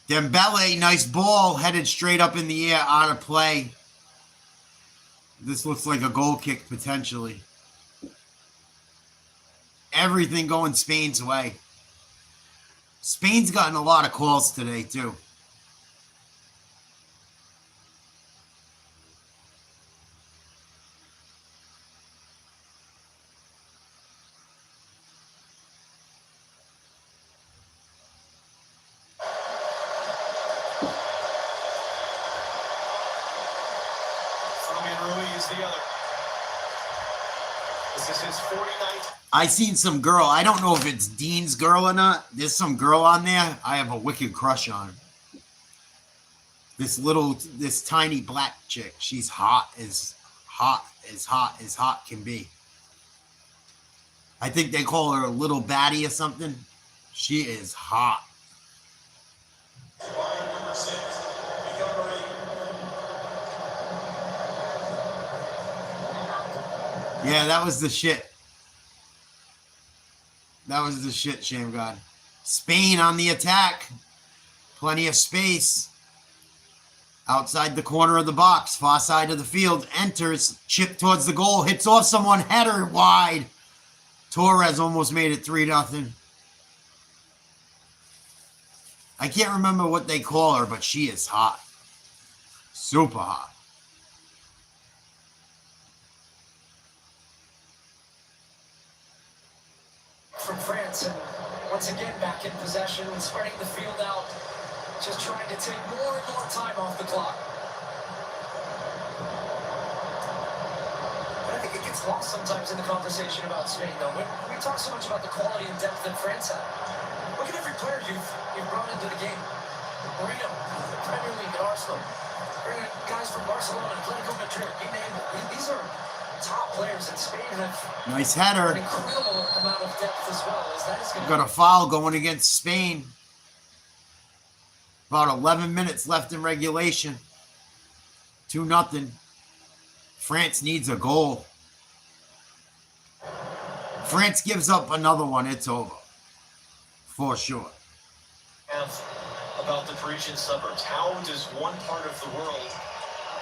Dembele, nice ball, headed straight up in the air, out of play. This looks like a goal kick, potentially. Everything going Spain's way. Spain's gotten a lot of calls today, too. I seen some girl. I don't know if it's Dean's girl or not. There's some girl on there I have a wicked crush on. This tiny black chick. She's hot as can be. I think they call her a little baddie or something. She is hot. Yeah, that was the shit. That was the shit, Shame God. Spain on the attack. Plenty of space. Outside the corner of the box. Far side of the field. Enters. Chip towards the goal. Hits off someone. Header wide. Torres almost made it 3-0. I can't remember what they call her, but she is hot. Super hot. From France, and once again back in possession and spreading the field out, just trying to take more and more time off the clock. But I think it gets lost sometimes in the conversation about Spain, though. We talk so much about the quality and depth that France had. Look at every player you've brought into the game. Marino, the Premier League at Arsenal, bringing guys from Barcelona, Atletico Madrid, you name it. These are top players in Spain have nice header. An incredible amount of depth as well. Got a foul going against Spain. About 11 minutes left in regulation. 2-0. France needs a goal. France gives up another one. It's over. For sure. About the Parisian suburbs, how does one part of the world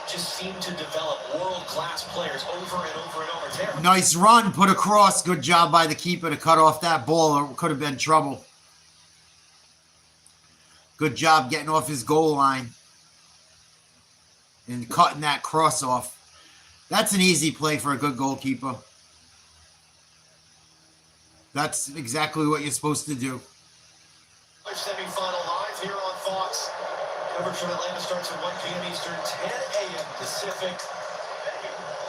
just seem to develop world-class players over and over and over there? Nice run, put across. Good job by the keeper to cut off that ball, or it could have been trouble. Good job getting off his goal line and cutting that cross off. That's an easy play for a good goalkeeper. That's exactly what you're supposed to do. Semi-final live here on Fox. Coverage from Atlanta starts at 1 p.m. Eastern, 10 a.m. Pacific.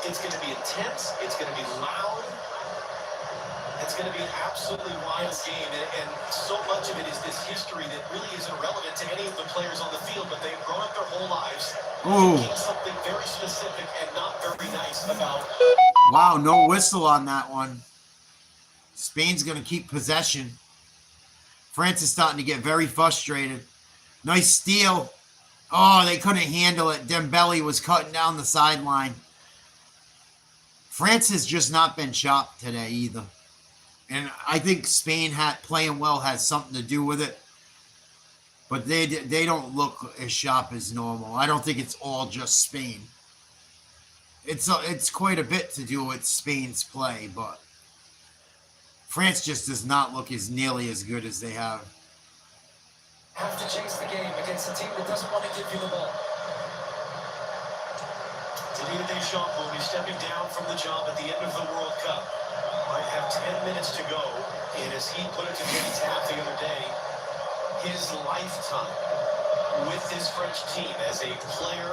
It's going to be intense. It's going to be loud. It's going to be an absolutely wild game. And so much of it is this history that really isn't relevant to any of the players on the field, but they've grown up their whole lives thinking something very specific and not very nice about. Wow, no whistle on that one. Spain's going to keep possession. France is starting to get very frustrated. Nice steal. Oh, they couldn't handle it. Dembele was cutting down the sideline. France has just not been sharp today either. And I think Spain playing well has something to do with it. But they don't look as sharp as normal. I don't think it's all just Spain. It's quite a bit to do with Spain's play, but France just does not look nearly as good as they have. Have to chase the game against a team that doesn't want to give you the ball. Didier Deschamps will be stepping down from the job at the end of the World Cup. Might have 10 minutes to go. And as he put it to Jimmy Tapp the other day, his lifetime with this French team as a player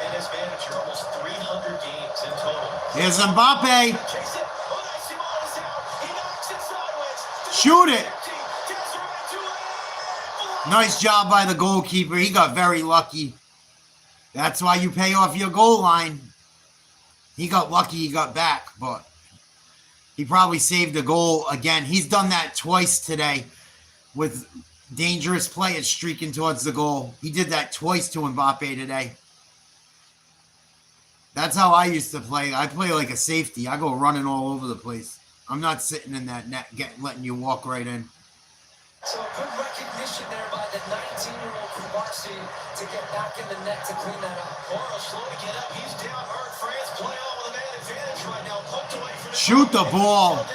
and as manager, almost 300 games in total. Here's Mbappe. Chase it. Oh, nice. Simon is out. He knocks it sideways. Shoot it. Nice job by the goalkeeper. He got very lucky. That's why you pay off your goal line. He got lucky he got back, but he probably saved the goal again. He's done that twice today with dangerous players streaking towards the goal. He did that twice to Mbappe today. That's how I used to play. I play like a safety. I go running all over the place. I'm not sitting in that net letting you walk right in. So good recognition there by the 19-year-old Kubarsi to get back in the net to clean that up. Morrow slow to get up. He's down hurt. France play on with a man advantage right now. Poked away from the Shoot the ball.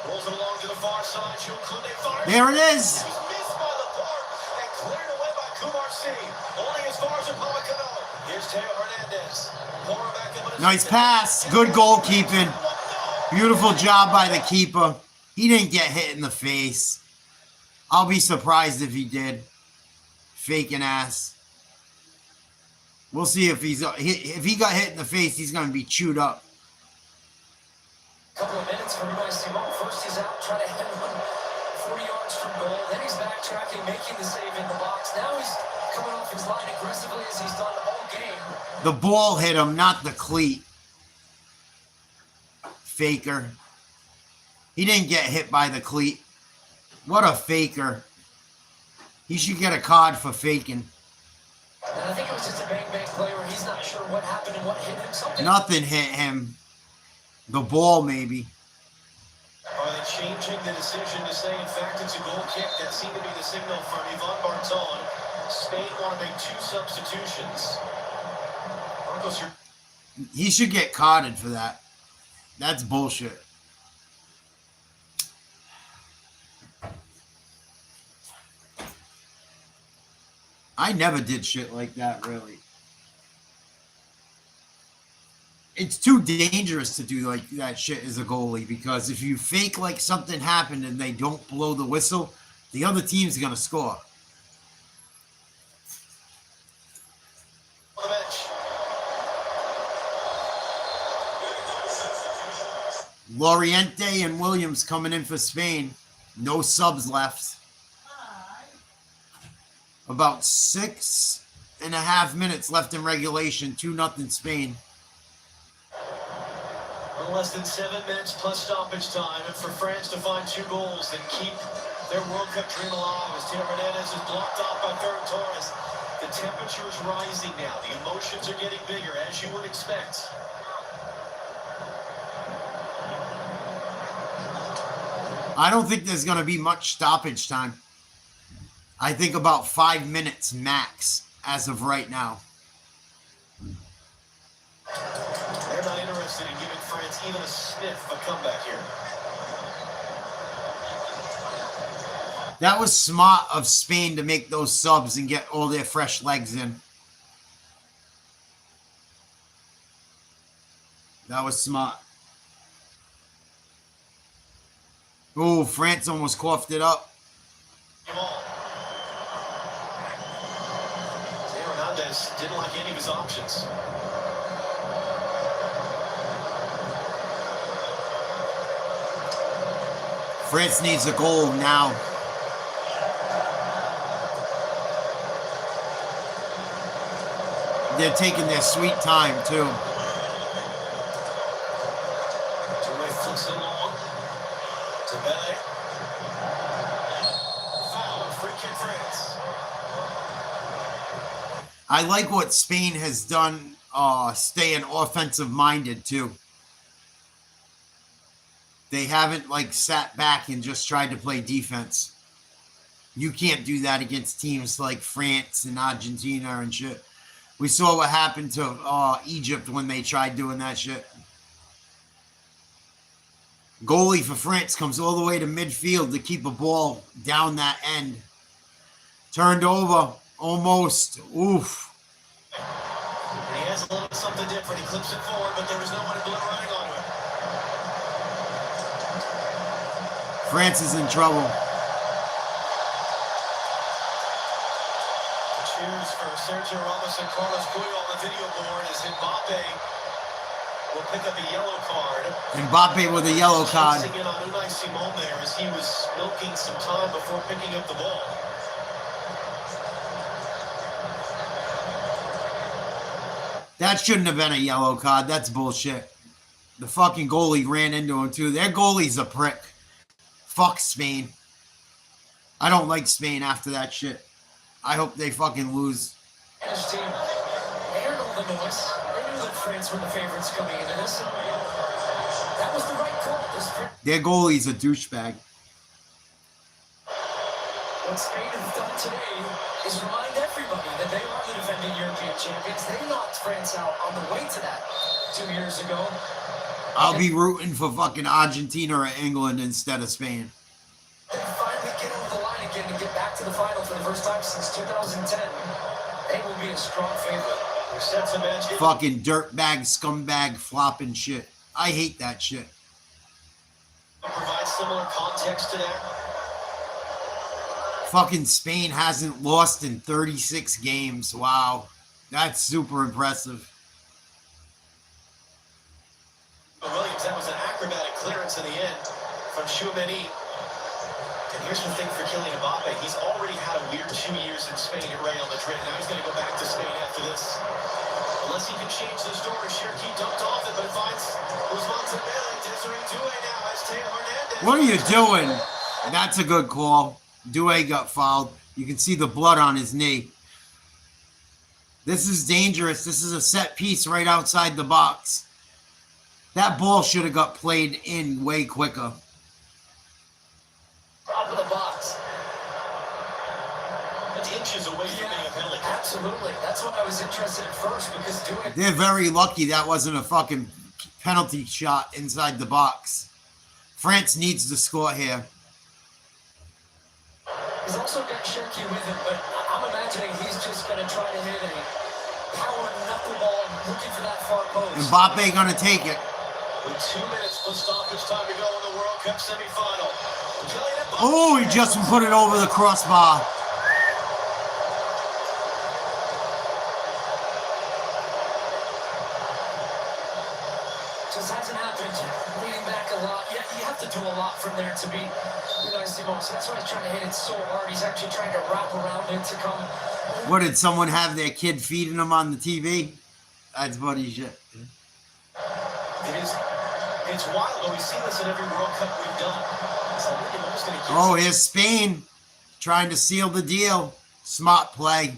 Rolls it along to the far side. There it is. He's missed by the park and cleared away by Kubarsi. Only as far as Upamecano. Here's Teo Hernandez. Nice pass. Good goalkeeping. Beautiful job by the keeper. He didn't get hit in the face. I'll be surprised if he did. Faking ass. We'll see if he got hit in the face, he's going to be chewed up. Couple of minutes for Unai Simon. First he's out trying to head one 40 yards from goal. Then he's backtracking, making the save in the box. Now he's coming off his line aggressively as he's done all game. The ball hit him, not the cleat. Faker. He didn't get hit by the cleat. What a faker. He should get a card for faking. And I think it was just a bang-bang play where he's not sure what happened and what hit him. Nothing hit him. The ball, maybe. Are they changing the decision to say, in fact, it's a goal kick? That seemed to be the signal from Yvonne Barton. Spain want to make 2 substitutions. Marcos, he should get carded for that. That's bullshit. I never did shit like that, really. It's too dangerous to do like that shit as a goalie, because if you fake like something happened and they don't blow the whistle, the other team's going to score. on the bench. Loriente and Williams coming in for Spain. No subs left. About 6.5 minutes left in regulation. 2-0 Spain. Less than 7 minutes plus stoppage time, and for France to find 2 goals and keep their World Cup dream alive as Teo Hernandez is blocked off by Ferran Torres. The temperature is rising now. The emotions are getting bigger, as you would expect. I don't think there's going to be much stoppage time. I think about 5 minutes max as of right now. They're not interested in giving France even a sniff of a comeback here. That was smart of Spain to make those subs and get all their fresh legs in. That was smart. Oh, France almost coughed it up. Teo Hernandez didn't like any of his options. France needs a goal now. They're taking their sweet time, too. Touré flicks it along to Bele. Foul, free kick France. I like what Spain has done, staying offensive-minded, too. They haven't, like, sat back and just tried to play defense. You can't do that against teams like France and Argentina and shit. We saw what happened to Egypt when they tried doing that shit. Goalie for France comes all the way to midfield to keep a ball down that end. Turned over. Almost. Oof. And he has a little something different. He clips it forward, but there was no one running onto it. France is in trouble. Cheers for Sergio Ramos and Carlos Puyol on the video board as Mbappe will pick up a yellow card. Mbappe with a yellow card. Chasing in on Unai Simon there as he was milking some time before picking up the ball. That shouldn't have been a yellow card. That's bullshit. The fucking goalie ran into him, too. Their goalie's a prick. Fuck Spain. I don't like Spain after that shit. I hope they fucking lose. His team, they heard all the noise. They knew that France were the favorites coming into this. That was the right call. Their goalie's a douchebag. What Spain has done today is remind everybody that they are the defending European champions. They knocked France out on the way to that 2 years ago. I'll be rooting for fucking Argentina or England instead of Spain. They finally get over the line again and get back to the final for the first time since 2010. They will be a strong favorite. Fucking dirtbag, scumbag, flopping shit. I hate that shit. Provide similar context to that. Fucking Spain hasn't lost in 36 games. Wow. That's super impressive. Williams, that was an acrobatic clearance in the end from Tchouameni. And here's the thing for Kylian Mbappe. He's already had a weird 2 years in Spain at Real Madrid. Now he's going to go back to Spain after this. Unless he can change the story. Cherki dumped off it, but finds Ousmane Dembele. Desiree Doué now has Teo Hernandez. What are you doing? That's a good call. Doué got fouled. You can see the blood on his knee. This is dangerous. This is a set piece right outside the box. That ball should have got played in way quicker. Top of the box. That's inches away from being a penalty. Absolutely. That's what I was interested in first because Doué. They're very lucky that wasn't a fucking penalty shot inside the box. France needs to score here. He's also got Cherki with him, but I'm imagining he's just going to try to hit a power knuckleball looking for that far post. Mbappe gonna take it. With 2 minutes plus stoppage time to go in the World Cup semifinal. Oh, he just put it over the crossbar. Just hasn't happened. Leaning back a lot. Yeah, you have to do a lot from there to be Simon. So that's why he's trying to hit it so hard. He's actually trying to wrap around it to come. What, did someone have their kid feeding them on the TV? That's buddy shit. It's wild, though. We've seen this in every World Cup we've done. Oh, here's Spain trying to seal the deal. Smart play.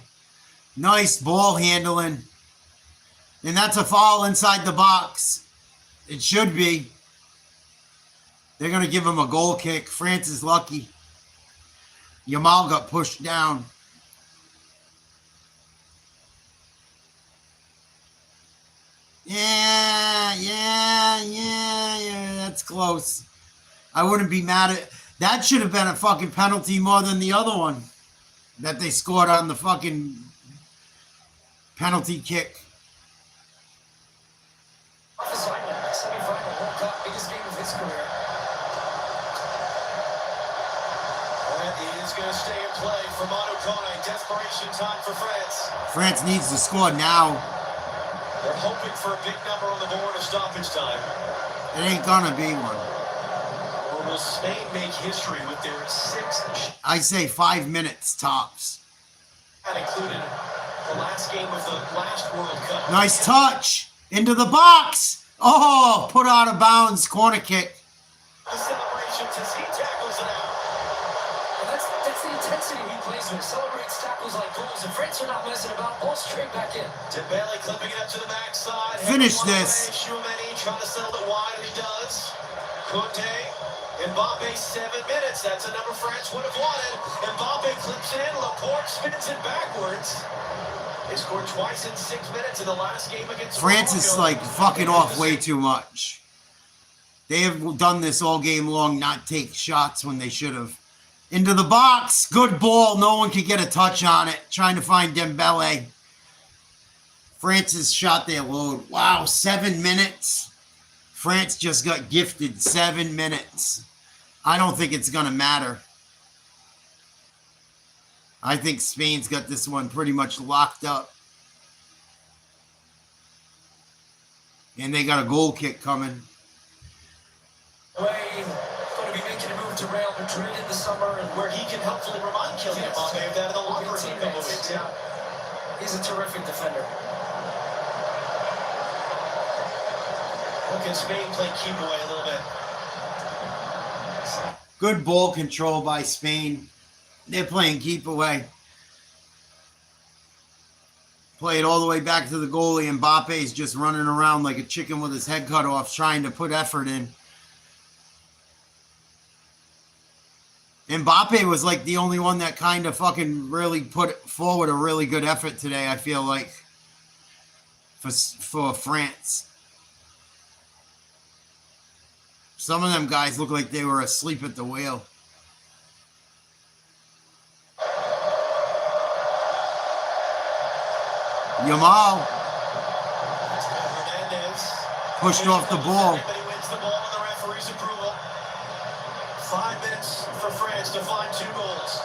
Nice ball handling. And that's a foul inside the box. It should be. They're going to give him a goal kick. France is lucky. Yamal got pushed down. Yeah, that's close. I wouldn't be mad at... That should have been a fucking penalty more than the other one that they scored on the fucking penalty kick. Semi-final World Cup, biggest game of his career. That is going to stay in play for Manu Kone. Desperation time for France. France needs to score now. They're hoping for a big number on the board of stoppage time. It ain't gonna be one. Or will Spain make history with their 6th? I say 5 minutes tops. That included the last game of the last World Cup. Nice touch. Into the box. Oh, put out of bounds. Corner kick. The celebrations as he tackles it out. And that's the intensity he plays with. Celebrates tackles like goals. And France are not messing about. Ball straight back in. Dembele clipping it up to the backside. Finish this. Tchouameni trying to settle it wide, and he does. Kunde. Mbappe, 7 minutes. That's a number France would have wanted. Mbappe clips it in. Laporte spins it backwards. They scored twice in 6 minutes in the last game against France is like fucking off way too much. They have done this all game long, not take shots when they should have. Into the box. Good ball. No one could get a touch on it. Trying to find Dembele. France has shot their load. Wow, 7 minutes. France just got gifted 7 minutes. I don't think it's going to matter. I think Spain's got this one pretty much locked up. And they got a goal kick coming. Going to be making a move to Real Madrid in the summer, and where he can hopefully remind Kylian Mbappe of that in the locker room in a couple of weeks. Yeah. He's a terrific defender. Can Spain play keep away a little bit? Good ball control by Spain. They're playing keep away. Play it all the way back to the goalie, and Mbappe's just running around like a chicken with his head cut off, trying to put effort in. Mbappe was like the only one that kind of fucking really put forward a really good effort today, I feel like, for France. Some of them guys look like they were asleep at the wheel. Yamal pushed off the ball. He wins the ball with the referee's approval. 5 minutes for France to find 2 goals.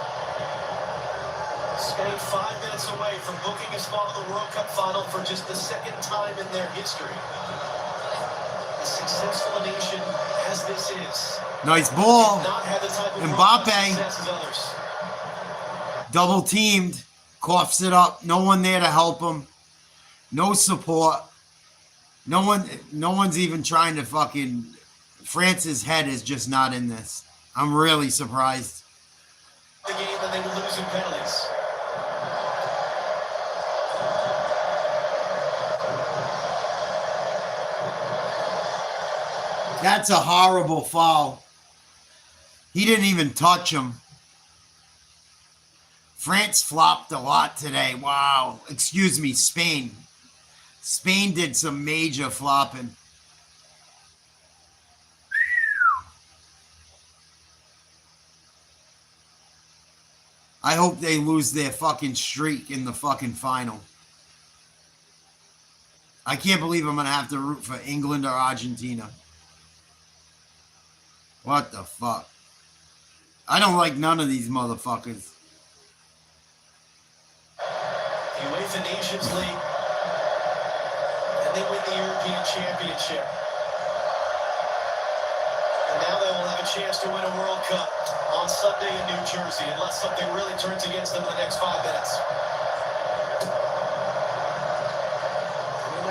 Spain 5 minutes away from booking a spot in the World Cup final for just the 2nd time in their history. As successful a nation as this is, Nice ball. not had the type of Mbappe. success as others. Double teamed. Coughs it up. No one there to help him. No support. No one's even trying to fucking... France's head is just not in this. I'm really surprised. The game, and they will lose in penalties. That's a horrible foul. He didn't even touch him. France flopped a lot today. Wow. Excuse me, Spain. Spain did some major flopping. I hope they lose their fucking streak in the fucking final. I can't believe I'm going to have to root for England or Argentina. What the fuck? I don't like none of these motherfuckers. The UEFA Nations League, and they win the European Championship. And now they will have a chance to win a World Cup on Sunday in New Jersey, unless something really turns against them in the next 5 minutes.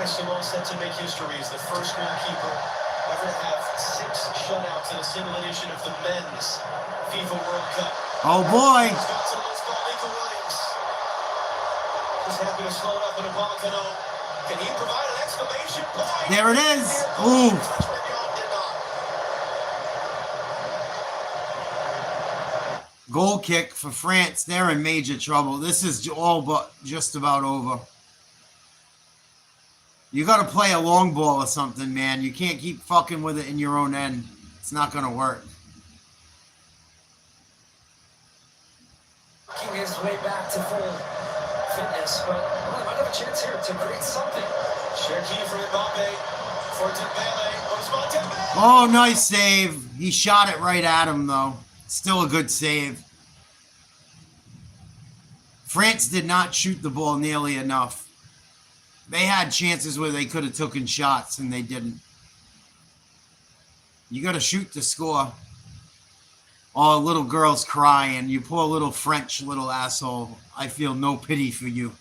Simone set to make history as the first goalkeeper ever to have 6 shutouts in a single edition of the men's FIFA World Cup. Oh boy! He's got to lose goal, Nico Williams. Just happy to slow it up in a Balcano. Can he provide an exclamation point? There it is! Ooh! Goal kick for France. They're in major trouble. This is all but just about over. You got to play a long ball or something, man. You can't keep fucking with it in your own end. It's not going to work. Working his way back to full fitness, but he might have a chance here to create something. Cherki for Mbappe, for Dembele, Ousmane Dembele. Oh, nice save. He shot it right at him, though. Still a good save. France did not shoot the ball nearly enough. They had chances where they could have taken shots, and they didn't. You got to shoot to score. Oh, little girl's crying. You poor little French little asshole. I feel no pity for you.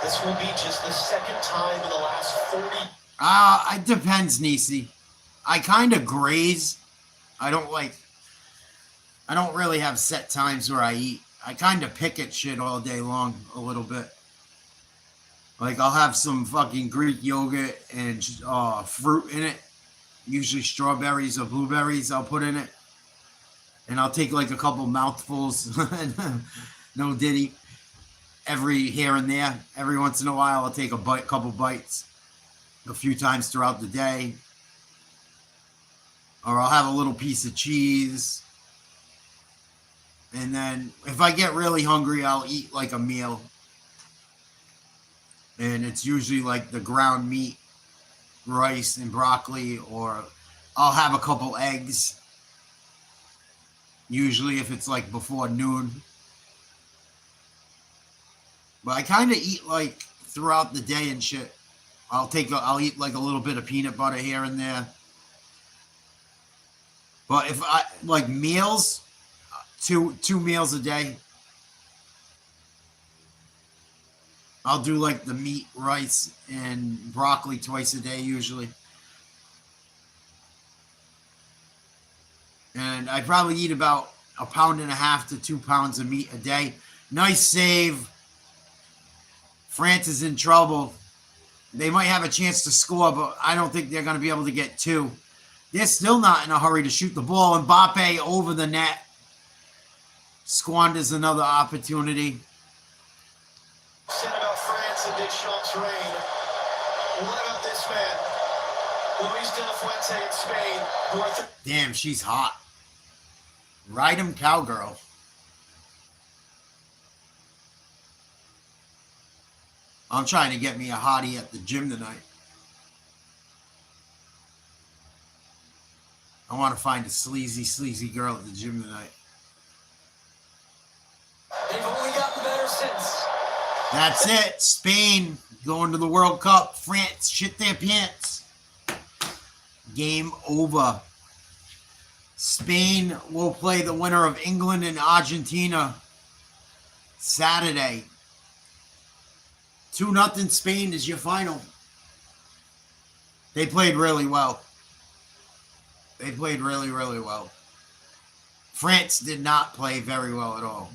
This will be just the 2nd time in the last 40. It depends, Nisi. I kind of graze. I don't really have set times where I eat. I kind of pick at shit all day long a little bit. Like, I'll have some fucking Greek yogurt and fruit in it. Usually strawberries or blueberries I'll put in it. And I'll take like a couple mouthfuls. No diddy. Every here and there. Every once in a while I'll take a couple bites. A few times throughout the day. Or I'll have a little piece of cheese. And then if I get really hungry, I'll eat like a meal. And it's usually like the ground meat, rice, and broccoli. Or I'll have a couple eggs. Usually if it's like before noon. But I kind of eat like throughout the day and shit. I'll eat like a little bit of peanut butter here and there. But if I like meals... Two meals a day. I'll do like the meat, rice, and broccoli twice a day usually. And I probably eat about 1.5 pounds to 2 pounds of meat a day. Nice save. France is in trouble. They might have a chance to score, but I don't think they're going to be able to get 2. They're still not in a hurry to shoot the ball. Mbappe over the net. Squanders another opportunity. Said about France and Deschamps' reign. What about this man? Luis de la Fuente in Spain, who are Damn, she's hot. Ride him, cowgirl. I'm trying to get me a hottie at the gym tonight. I want to find a sleazy girl at the gym tonight. They've only gotten better since. That's it. Spain going to the World Cup. France shit their pants. Game over. Spain will play the winner of England and Argentina Saturday. 2-0 Spain is your final. They played really well. They played really, really well. France did not play very well at all.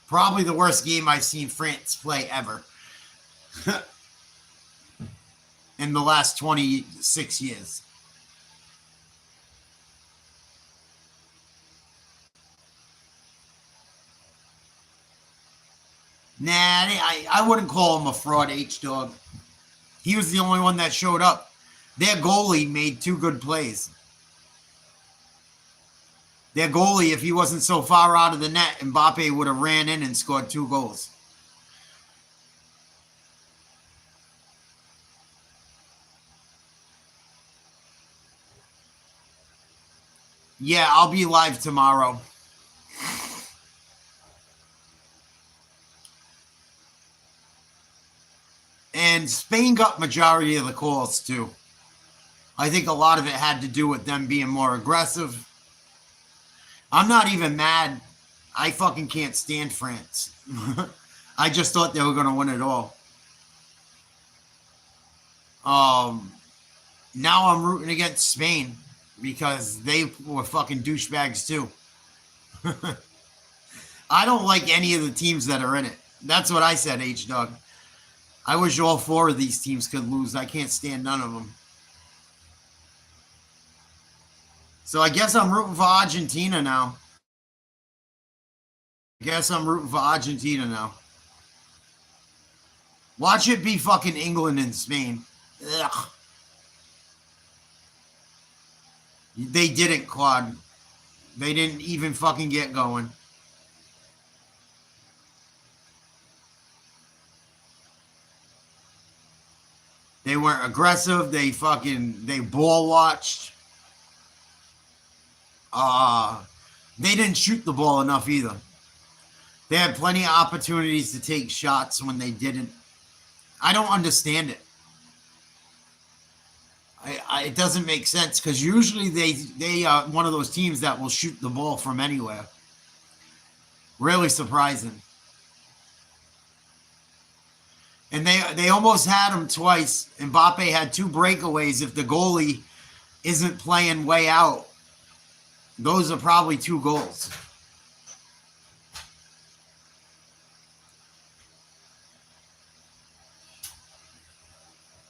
Probably the worst game I've seen France play ever. In the last 26 years. Nah, I wouldn't call him a fraud, H-Dog. He was the only one that showed up. Their goalie made 2 good plays. Their goalie, if he wasn't so far out of the net, Mbappe would have ran in and scored 2 goals. Yeah, I'll be live tomorrow. And Spain got majority of the calls, too. I think a lot of it had to do with them being more aggressive. I'm not even mad. I fucking can't stand France. I just thought they were going to win it all. Now I'm rooting against Spain because they were fucking douchebags, too. I don't like any of the teams that are in it. That's what I said, H-Dog. I wish all 4 of these teams could lose. I can't stand none of them. So I guess I'm rooting for Argentina now. Watch it be fucking England and Spain. Ugh. They didn't, Quad. They didn't even fucking get going. They weren't aggressive. They ball watched. They didn't shoot the ball enough either. They had plenty of opportunities to take shots when they didn't. I don't understand it. It doesn't make sense because usually they are one of those teams that will shoot the ball from anywhere. Really surprising. And they almost had him twice. Mbappe had 2 breakaways. If the goalie isn't playing way out, those are probably 2 goals.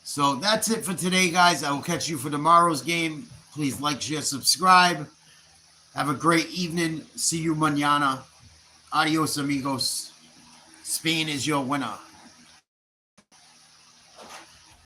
So that's it for today, guys. I will catch you for tomorrow's game. Please like, share, subscribe. Have a great evening. See you mañana. Adios, amigos. Spain is your winner.